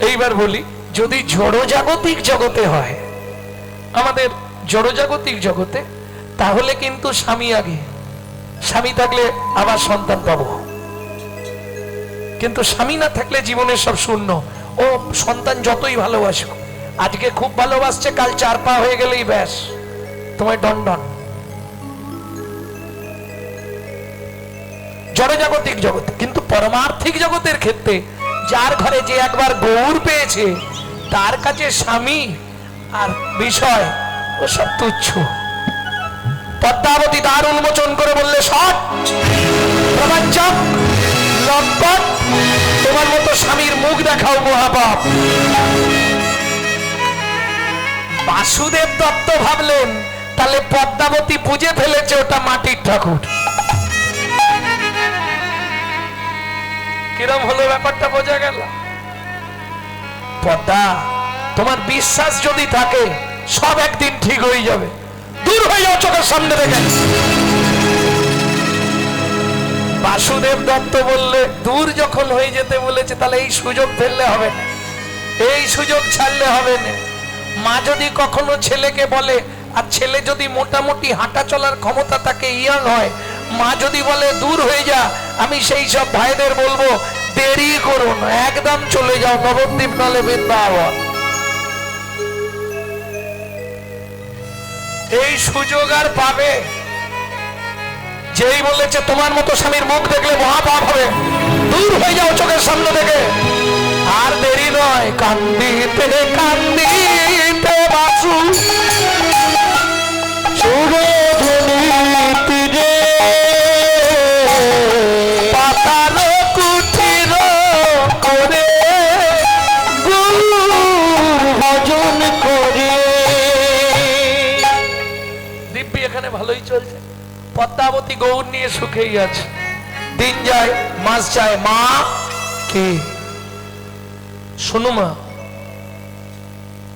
এইবার বলি, যদি জড়জাগতিক জগতে হয়, আমাদের জড়জাগতিক জগতে, তাহলে কিন্তু স্বামী আগে। স্বামী থাকলে আবার সন্তান পাবো, কিন্তু স্বামী না থাকলে জীবনের সব শূন্য। ও সন্তান যতই ভালোবাসো, আজকে খুব ভালোবাসছে, কাল 4 পা হয়ে গেলেই ব্যাস তোমায় ডন জড়জাগতিক জগৎ। কিন্তু পরমার্থিক জগতের ক্ষেত্রে যার ঘরে যে একবার গৌর পেয়েছে তার কাছে স্বামী আর বিষয় ও সব তুচ্ছ। পদ্মাবতী দ্বার উন্মোচন করে বললে, সৎ প্রবাঞ্চক লম্পট, তোমার মতো স্বামীর মুখ দেখাও মহাপাপ। বাসুদেব দত্ত ভাবলেন তাহলে পদ্মাবতী বুঝে ফেলেছে ওটা মাটির ঠাকুর। কিরম হলো ব্যাপারটা বোঝা গেল? পদ্মা, তোমার বিশ্বাস যদি থাকে সব একদিন ঠিক হয়ে যাবে, দূর হয়ে যাও চোখের সামনে থেকে। বাসুদেব দত্ত বললে, দূর যখন হয়ে যেতে বলেছে তাহলে এই সুযোগ ফেললে হবে না, এই সুযোগ ছাড়লে হবে না। মা যদি কখনো ছেলেকে বলে, আর ছেলে যদি মোটামুটি হাঁটা চলার ক্ষমতা তাকে ইয়াং হয়, মা যদি বলে দূর হয়ে যা, আমি সেই সব ভাইদের বলবো দেরি করো না, একদম চলে যাও নবদ্বীপ নলে বৃন্দাবন। এই সুযোগ আর পাবে? যেই বলেছে তোমার মতো স্বামীর মুখ দেখলে মহাপাপ হবে, দূর হয়ে যাও চোখের সামনে থেকে, আর দেরি নয়। কান্দিতে কান্দিতে বাসু সুরধুনীতিরে পাতাল কুঠির করে গুরুর ভজন করে। দিব্যি এখানে ভালোই চলছে, পদ্মাবতী গৌর নিয়ে সুখেই আছে। দিন যায় মাস যায়, মা কি শোনো মা,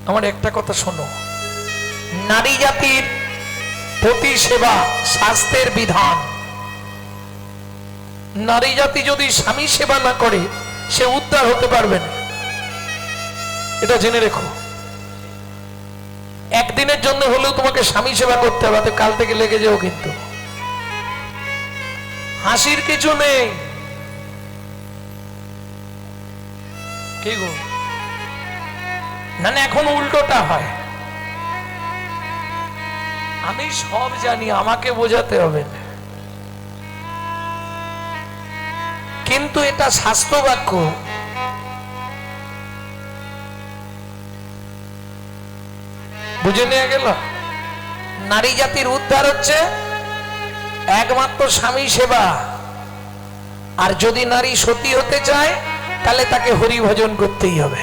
আমার একটা কথা শোনো, নারী জাতির প্রতি সেবা স্বাস্থ্যের বিধান। নারী জাতি যদি স্বামী সেবা না করে সে উদ্ধার হতে পারবে না, এটা জেনে রেখো। একদিনের জন্য হলেও তোমাকে স্বামী সেবা করতে হবে, তো কাল থেকে লেগে যাও। কিন্তু হাসির কিছু নেই। কি গো, না না, এখন উল্টোটা হয়। আমি সব জানি, আমাকে বোঝাতে হবে না, কিন্তু এটা শাস্ত্র বাক্য। বুঝে নিয়ে গেল? নারী জাতির উদ্ধার হচ্ছে একমাত্র স্বামী সেবা। আর যদি নারী সতী হতে চায় তাহলে তাকে হরি ভজন করতেই হবে।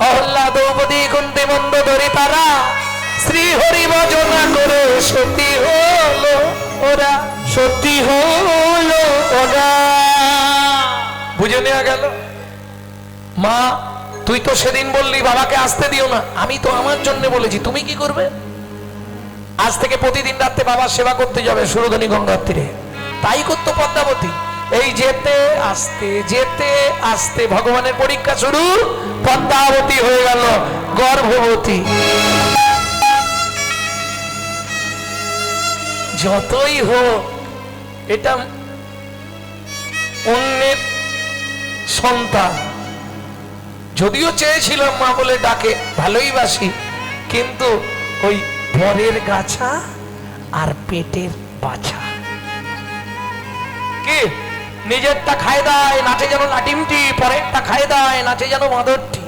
অহল্লা দ্রৌপদী কুন্তি মন্দোদরী পারা শ্রী হরি ভজনা করে সতী হলো ওরা, সতী হলো ওরা। বুঝে নেওয়া গেল? মা, তুই তো সেদিন বললি বাবাকে আসতে দিও না, আমি তো আমার জন্য বলেছি, তুমি কি করবে? আজ থেকে প্রতিদিন রাতে বাবার সেবা করতে যাবে সুরধনী গঙ্গার তীরে। তাই করতো পদ্মাবতী। এই যেতে আসতে ভগবানের পরীক্ষা শুরু, পদ্মাবতী হয়ে গেল গর্ভবতী। যতই হোক এটা অন্যের সন্তান, যদিও চেয়েছিলাম মা বলে ডাকে, ভালোই বাসি, কিন্তু ওই পরের গাছা আর পেটের বাছা। কি নিজেরটা খায় দেয় নাচে যেন লাটিমটি, পরেরটা খায় দেয় নাচে যেন মাদরটি।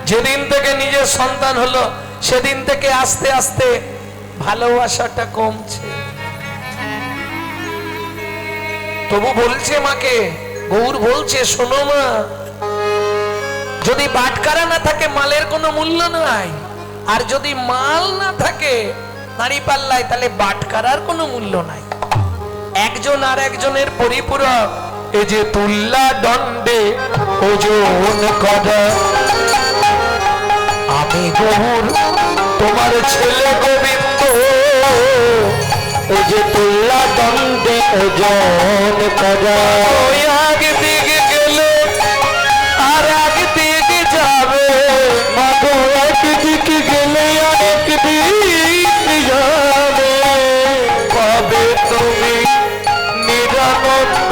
যেদিন থেকে নিজের সন্তান হলো সেদিন থেকে আস্তে আস্তে ভালোবাসাটা কমছে। তবু বলছে মাকে, গৌর বলছে, শোনো মা, যদি বাটকারা না থাকে মালের কোনো মূল্য নাই, আর যদি মাল না থাকে নারী পাল্লায় তাহলে বাটকারার কোনো মূল্য নাই। একজন আর একজনের পরিপূরক। এই যে তুল্লা দণ্ডে ওজন করা, আমি গৌর তোমার ছেলে গোবিন্দ। এই যে তুল্লা দণ্ডে ওজন করা, ওই আগ দিকে গেলে আর আগ দিকে যাবে, মাগো একদিকে গেলে আরেক দিকে যাবে। পাবে তুমি নিরানন্দ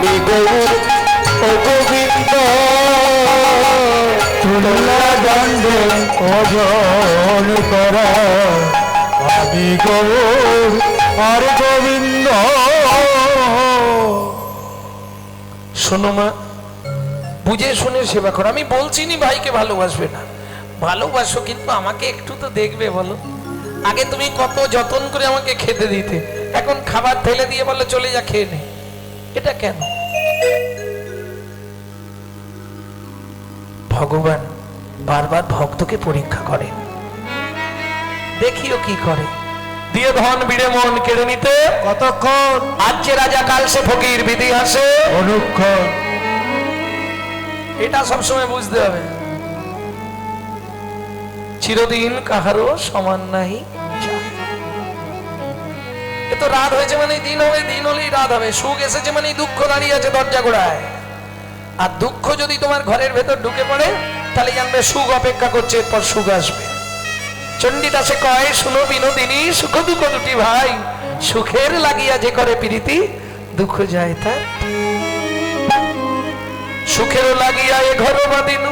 আমি গৌর ও গোবিন্দ তুলা দণ্ডে ভজন করা আমি গৌর আর গোবিন্দ। শোনো মা, বুঝে শুনে সেবা করো। আমি বলছি নি ভাইকে ভালোবাসবে না, ভালোবাসো, কিন্তু আমাকে একটু তো দেখবে বলো। আগে তুমি কত যত্ন করে আমাকে খেতে দিতে, এখন খাবার ফেলে দিয়ে বলো চলে যা খেয়ে নে। এটা কেন? ভগবান বারবার ভক্তকে পরীক্ষা করে, দেখিও কি করে। দিয়ে ধন বিড়ে মন কেড়ে নিতে কতক্ষণ আজ যে রাজা কাল সে ফকির বিধি আসে অনুক্ষণ। এটা সবসময় বুঝতে হবে। চিরদিন কাহারও সমান নাহি। এ তো রাত হয়েছে মানে দিন হবে, দিন হলেই রাত হবে। সুখ এসেছে মানে দুঃখ দাঁড়িয়ে আছে দরজা গোড়ায়। আর দুঃখ যদি তোমার ঘরের ভেতর ঢুকে পড়ে তাহলে জানবে সুখ অপেক্ষা করছে, এরপর সুখ আসবে। চণ্ডীদাসে কয়, শুনো বিনোদিনী, সুখ দুঃখ দুটি ভাই, সুখের লাগিয়া যে করে প্রীতি, দুঃখ যায় তার। সুখের লাগিয়া এ ঘর বাঁধিনু,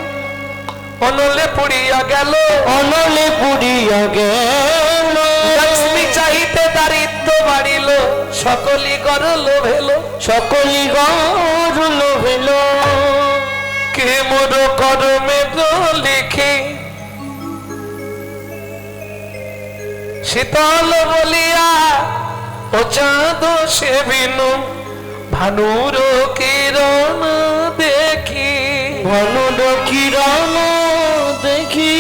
অনলে পুড়িয়া গেল, অনলে পুড়িয়া গেল। লক্ষ্মী চাহিতে দারিদ্র বাড়িল, সকলি কর লোভেল, সকলি গৌর লোভেল। কে মোর কর্মে লিখি শীতল বলিয়া ও চাঁদ সে বিনু, ভানুর কিরণ দেখি, ভানুর কিরণ দেখি।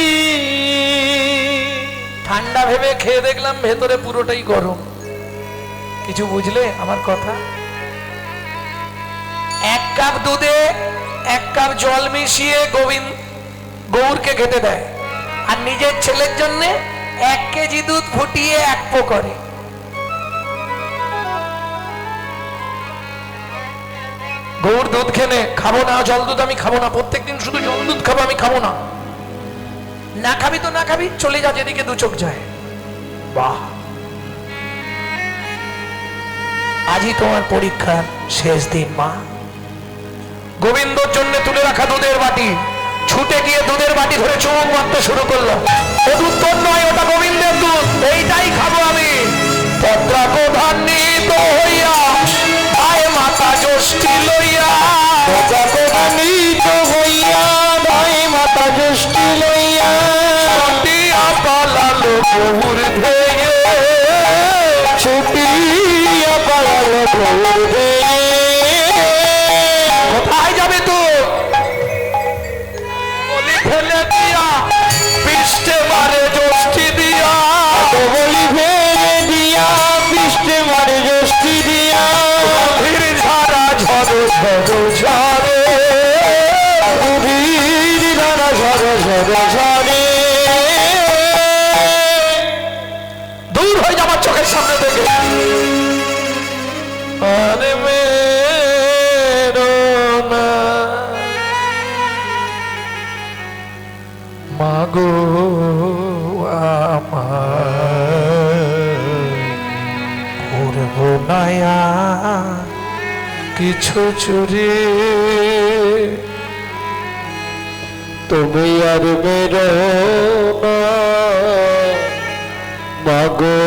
ঠান্ডা ভেবে খেয়ে দেখলাম ভেতরে পুরোটাই গরম। কিছু বুঝলে আমার কথা? এক কাপ দুধে এক কাপ জল মিশিয়ে গৌরকে খেতে দেয়, আর নিজের ছেলের জন্য 1 কেজি দুধ ফুটিয়ে 1 পো করে। গৌর দুধ খেলে খাবো না, জল দুধ আমি খাবো না, প্রত্যেকদিন শুধু জল দুধ খাবো, আমি খাবো না। না খাবি তো না খাবি, চলে যা যেদিকে দু চোখ যায়। বাহ, আজই তোমার পরীক্ষার শেষ দিন মা। গোবিন্দর জন্য তুলে রাখা দুধের বাটি, ছুটে গিয়ে দুধের বাটি ধরে চুমুক মারতে শুরু করলো। ও দুধ তোর নয়, ওটা গোবিন্দের দুধ, এইটাই খাবো আমি। পদ্রাকোধান্বিত হইয়া আয় মাতা ষষ্ঠী লইয়া, পদ্রাকোধান্বিত হইয়া আয় মাতা ষষ্ঠী লইয়া, ছুটিয়া পালালো গৌর ধেয়ে, ছুটিয়া পালালো গৌর ধেয়ে। কোথায় যাবে তুই? বলি ফেলে দিয়া পৃষ্ঠে মারে ষষ্ঠী দিয়া, বলি ফেলে দিয়া পৃষ্ঠে মারে ষষ্ঠী দিয়া, গভীর ঝাড়া ঝড় ঝড় ঝড়ে, গভীর ধারা ঝড় ঝড় ঝড়ে। দূর হয়ে যাবার চোখের সামনে থেকে। আরে মেরো না মাগো আমার, করবো নায়া কিছু চুরি, তুমি আর মেরো না মাগো,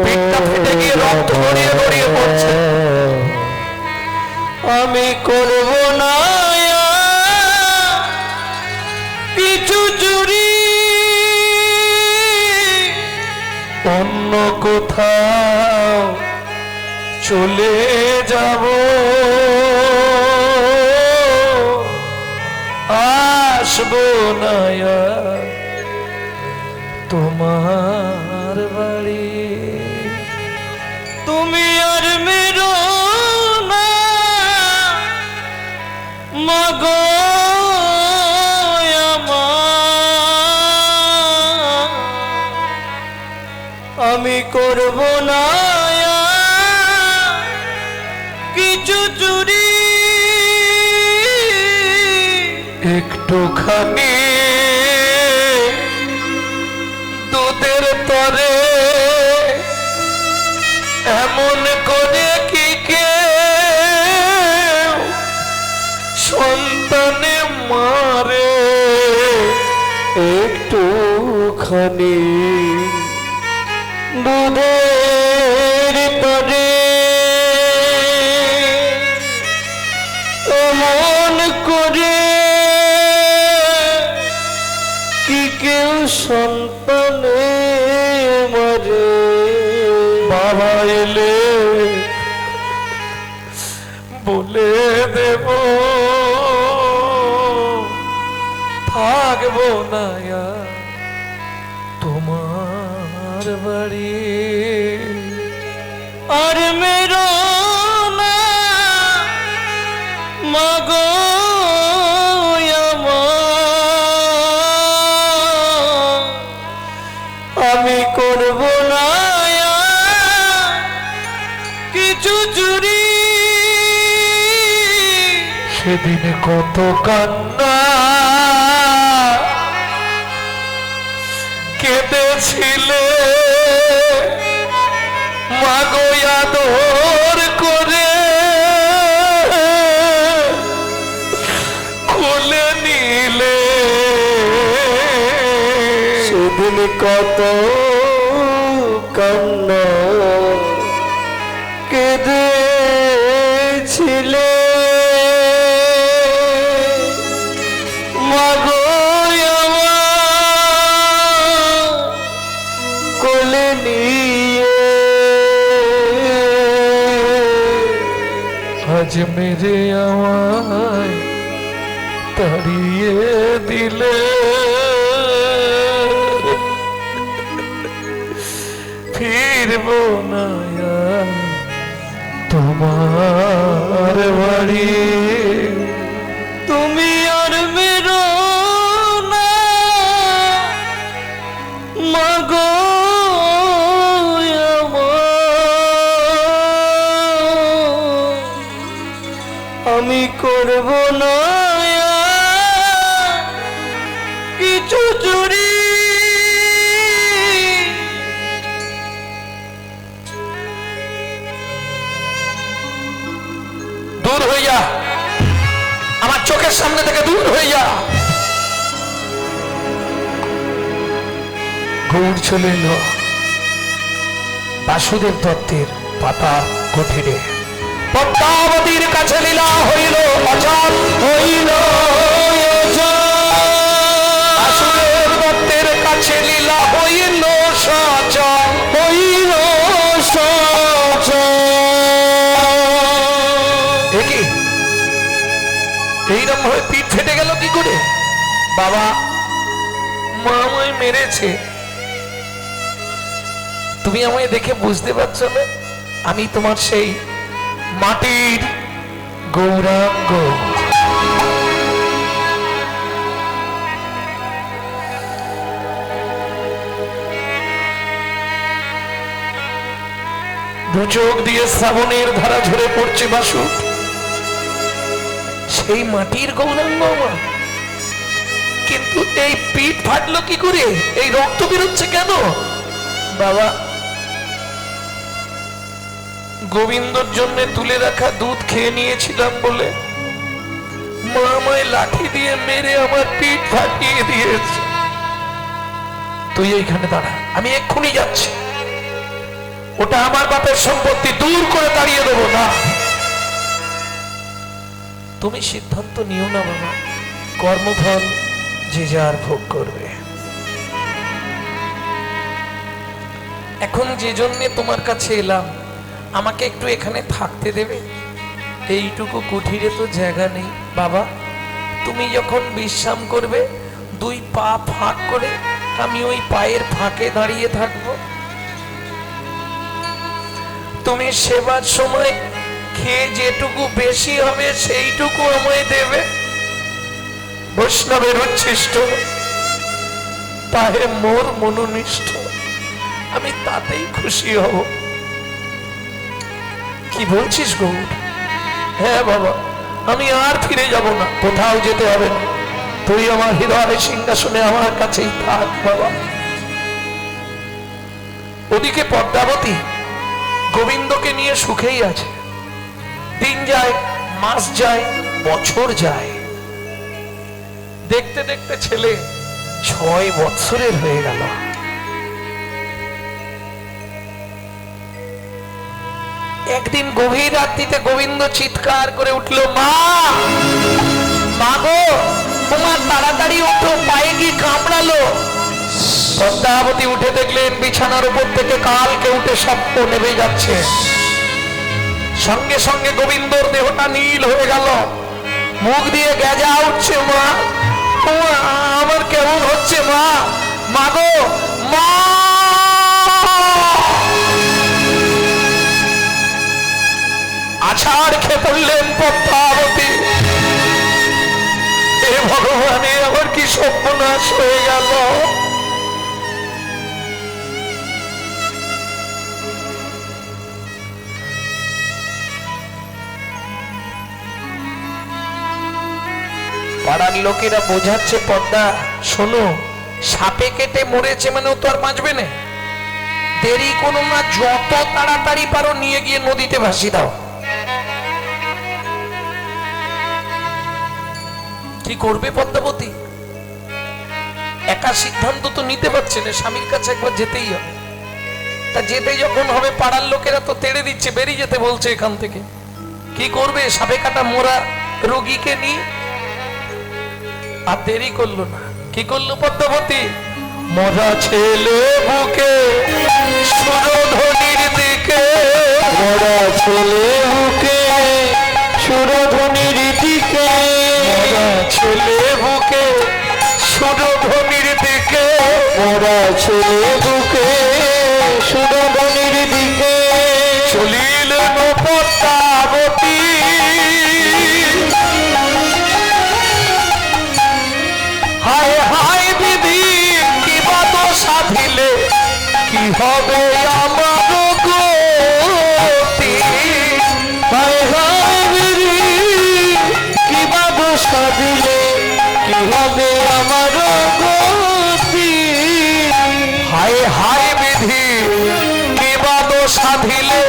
পিঠটা ফেটে গিয়ে রক্ত গড়িয়ে গড়িয়ে পড়ছে। আমি করব না কিছু চুরি, অন্য কোথাও চলে যাব, আসবো না আর তোমার বাড়ি। তুমি আর মেরো না মাগো আমার, আমি করব না কিছু চুরি, একটুখানি দুধের তরে এমন করে কি কে খানি দুধের তরে এমন করে কি কেউ সন্তানে মরে বাবা এলে বলে দেব থাকবো না আর তোমার বাড়ি আর মেরো না মাগো আমি করব না কিছু চুরি সেদিন কত কান্না কেঁদেছিলে মাগো আদর করে খুলে নিলে সেদিন কত কান্না কেঁদেছিলে মাগো আমার কোলে নিয়ে আজ মেরে আমায় তাড়িয়ে দিলে ফিরবো না আর তোমার বাড়ি তুমি আর মেরো না মাগো আমি করব না কিছু চুরি দূর হয়ে যা আমার চোখের সামনে থেকে দূর হয়ে যা গৌর চলে এলো বাসুদেব দত্তের পাতা কুঠিরে। পদ্মাবতীর কাছে লীলা হইল অচল হইল বাসুদেব দত্তের কাছে লীলা হইল সচল হইল এইরকম ভাবে পিঠ ফেটে গেল কি করে? বাবা মা আমায় মেরেছে, তুমি আমায় দেখে বুঝতে পারছো না আমি তোমার সেই মাটির গৌরাঙ্গ। দু চোখ দিয়ে শ্রাবণের ধারা ঝরে পড়ছে বাসু, সেই মাটির গৌরাঙ্গ আমার। কিন্তু এই পিঠ ফাটলো কি করে? এই রক্ত বেরোচ্ছে কেন? বাবা গোবিন্দর জন্য তুলে রাখা দুধ খেয়ে নিয়েছিলাম বলে মা আমায় লাঠি দিয়ে মেরে আমার পিঠ ফাটিয়ে দিয়েছে। তুই এইখানে দাঁড়া, আমি এক্ষুনি যাচ্ছি। ওটা আমার বাপের সম্পত্তি, দূর করে তাড়িয়ে দেবো না। তুমি সিদ্ধান্ত নিও না বাবা, কর্মফল যে যার ভোগ করবে। এখন যে জন্যে তোমার কাছে এলাম, আমাকে একটু এখানে থাকতে দেবে? এইটুকু কুঠিরে তো জায়গা নেই বাবা। তুমি যখন বিশ্রাম করবে দুই পা ফাঁক করে আমি ওই পায়ের ফাঁকে দাঁড়িয়ে থাকবো। তুমি সেবার সময় খেয়ে যেটুকু বেশি হবে সেইটুকু আমায় দেবে। বৈষ্ণবের উচ্ছিষ্ট তাহে মোর মনোনিষ্ঠ, আমি তাতেই খুশি হব। কি বলছিস গৌর? হ্যাঁ বাবা, আমি আর ফিরে যাব না, কোথাও যেতে হবে না। তুই আমার হৃদয় সিংহাসনে আমার কাছেই থাক বাবা। ওদিকে পদ্মাবতী গোবিন্দকে নিয়ে সুখেই আছে। দিন যায়, মাস যায়, বছর যায়, দেখতে দেখতে ছেলে 6 বৎসরের হয়ে গেল। একদিন গভীর রাত্রিতে গোবিন্দ চিৎকার করে উঠল, মা, মা গো, তোমার তাড়াতাড়ি ওঠো, পায়ে কি কামড়ালো? পদ্মাবতী উঠে দেখলেন বিছানার উপর থেকে কালকে উঠে সপ্প নেমে যাচ্ছে। সঙ্গে সঙ্গে গোবিন্দর দেহটা নীল হয়ে গেল, মুখ দিয়ে গেজা উঠছে, মা, আমার কেমন হচ্ছে মা, মা গো, মা। আছাড় খেয়ে পড়লেন পদ্মাবতী। এ ভগবানে, আমার কি সর্বনাশ হয়ে গেল। পাড়ার লোকেরা বোঝাচ্ছে, পদ্মা শোনো, সাপে কেটে মরেছে মানে ও তো আর বাঁচবে না, দেরি কোনো না, যত তাড়াতাড়ি পারো নিয়ে গিয়ে নদীতে ভাসি দাও। কি করবে পদ্মাবতী? একা সিদ্ধান্ত তো নিতে পারছে না, স্বামীর কাছে একবার যেতেই হবে। তা যেতে যখন হবে, পাড়ার লোকেরা তো তেড়ে দিচ্ছে, বেরিয়ে যেতে বলছে এখান থেকে। কি করবে? সাপে কাটা মোরা রোগীকে নিয়ে। আর দেরি করলো না, কি করলো পদ্মাবতী? মরা ছেলে বুকে সুরধ্বনির দিকে, মরা ছেলে বুকে সুরধ্বনির দিকে, মরা ছেলে বুকে সুরধ্বনির দিকে, মরা ছেলে বুকে সুরধ্বনির দিকে চলিলেন পদ্মাবতী। হায় হায় বিধি, কি বাদ সাধিলে কি হবে আমার গতি। হায় হায় বিধি, কি বাবু সাধিলে কি হবে আমার গতি। হায় হায় বিধি, কি বাদ সাধিলে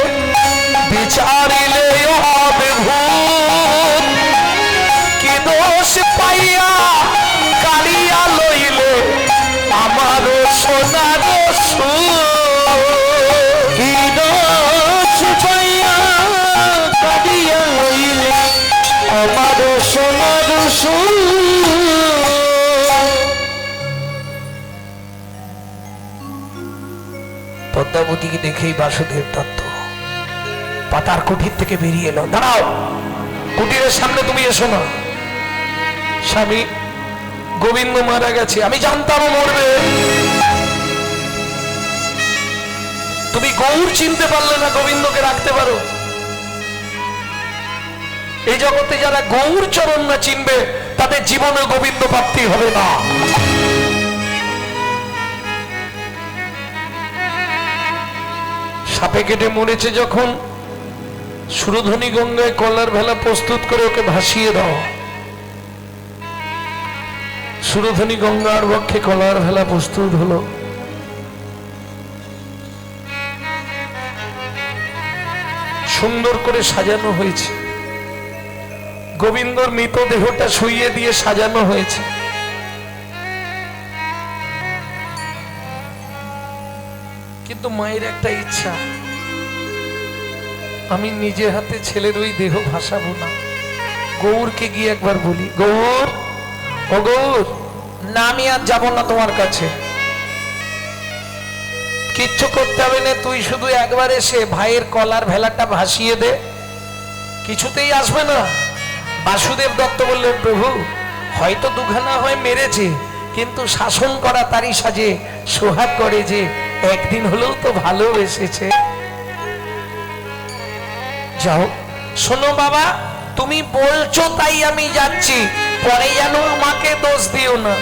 বিচারিলে হবে ভূত। কি দোষ পাইয়া কালিয়া লইলে আমার সোনার সুর। কি দোষ পাইয়া কাঁদিয়া হইলে আমার সোনার সুর। পদ্মাবতীকে দেখেই বাসুদেব দত্ত পাতার কুটির থেকে বেরিয়ে এলো। দাঁড়াও, কুটিরের সামনে তুমি এসো না। স্বামী, গোবিন্দ মারা গেছে, আমি জানতাম ও মরবে। তুমি গৌর চিনতে পারলে না, গোবিন্দকে রাখতে পারো? এই জগতে যারা গৌর চরণ না চিনবে, তাদের জীবনে গোবিন্দ প্রাপ্তি হবে না। সাপে কেটে মরেছে যখন, সুরধ্বনি গঙ্গায় কলার ভেলা প্রস্তুত করে ওকে ভাসিয়ে দাও। সুরধ্বনি গঙ্গার বক্ষে কলার ভেলা প্রস্তুত হলো। সুন্দর করে সাজানো হয়েছে, গোবিন্দর মৃতদেহটা শুইয়ে দিয়ে সাজানো হয়েছে। কিন্তু মায়ের একটা ইচ্ছা, আমি নিজে হাতে ছেলের ওই দেহ ভাসাবো না। গৌরকে গিয়ে একবার বলি, গৌর, ও গৌর, না আমি আর যাবো না তোমার কাছে, কিচ্ছু করতে হবে না, তুই শুধু একবার এসে ভাইয়ের কলার ভেলাটা ভাসিয়ে দে। কিছুতেই আসবে না। বাসুদেব দত্ত বললেন, প্রভু, হয়তো দুখানা হয় মেরেছে, কিন্তু শাসন করা তারই সাজে, সোহাগ করে যে, একদিন হলেও তো ভালোবেসেছে। যাও। শোনো বাবা, তুমি বলছো তাই আমি যাচ্ছি, পরে যেন আমাকে দোষ দিও না।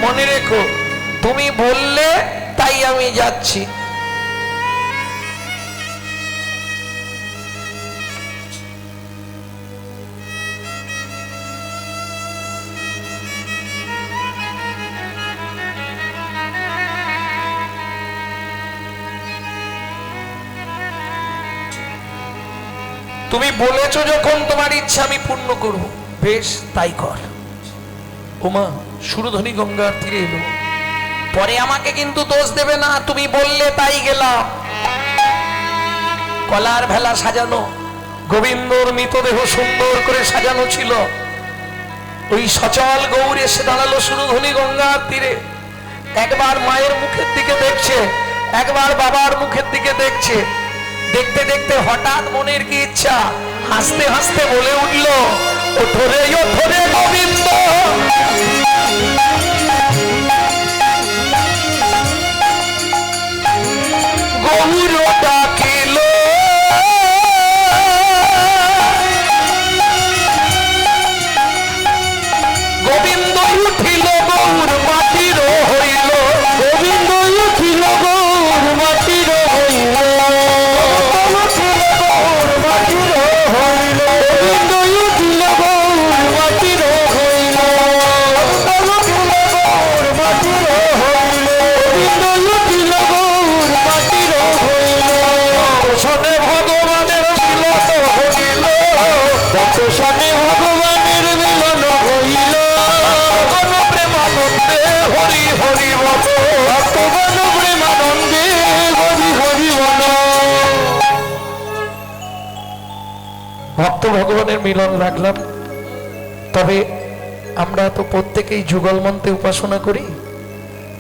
মনে রেখো, তুমি বললে তাই আমি যাচ্ছি। তুমি বলেছো যখন, তোমার ইচ্ছা আমি পূর্ণ করব। বেশ, তাই কর। ওমা সুরধ্বনি গঙ্গার তীরে এলো, পরে আমাকে কিন্তু দোষ দেবে না, তুমি বললে তাই গেলাম। কলার ভেলা সাজানো, গোবিন্দর মৃতদেহ সুন্দর করে সাজানো ছিল। ওই সচল গৌর এসে দাঁড়ালো সুরধনী গঙ্গার তীরে। একবার মায়ের মুখের দিকে দেখছে, একবার বাবার মুখের দিকে দেখছে। দেখতে দেখতে হঠাৎ মনের কি ইচ্ছা, হাসতে হাসতে বলে উঠল, ওঠরে ওঠরে গোবিন্দ। গৌর ডাকিল, গোবিন্দ উঠিল গৌর মাটির হইল, গোবিন্দ উঠিল গৌর মাটির হইল, মাটির হইল, গোবিন্দ উঠিল গৌর মাটির হইল, গৌর মাটির হইল, গোবিন্দ উঠিল গৌর মাটির হইল। শোনে ভগবানের মিলন হইল, শোনে ভগবানের মিলন হইল, ভগবান প্রেমানন্দে হরি হরি বল, ভগবান প্রেমানন্দে হরি হরি বল। ভক্ত ভগবানের মিলন রাখলাম। তবে আমরা তো প্রত্যেকেই যুগল মন্ত্রে উপাসনা করি।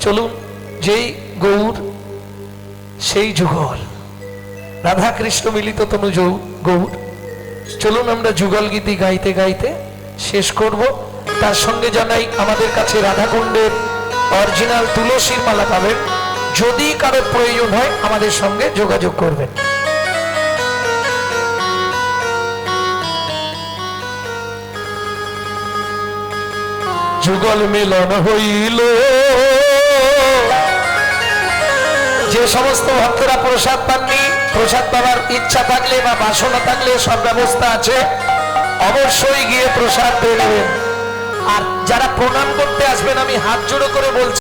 চলুন, যেই গৌর সেই যুগল, রাধা কৃষ্ণ মিলিত তনু গৌর। চলুন আমরা যুগল গীতি গাইতে গাইতে শেষ করব। তার সঙ্গে জানাই আমাদের কাছে রাধাকুণ্ডের অরিজিনাল তুলসীর মালা পাবেন। যদি কারো প্রয়োজন হয় আমাদের সঙ্গে যোগাযোগ করবেন। যুগল মিলন হইল, যে সমস্ত ভক্তরা প্রসাদ পাননি, প্রসাদ পাওয়ার ইচ্ছা থাকলে বা বাসনা থাকলে সব ব্যবস্থা আছে, অবশ্যই গিয়ে প্রসাদ পেয়ে নেবেন। আর যারা প্রণাম করতে আসবেন, আমি হাত জোড়ো করে বলছি,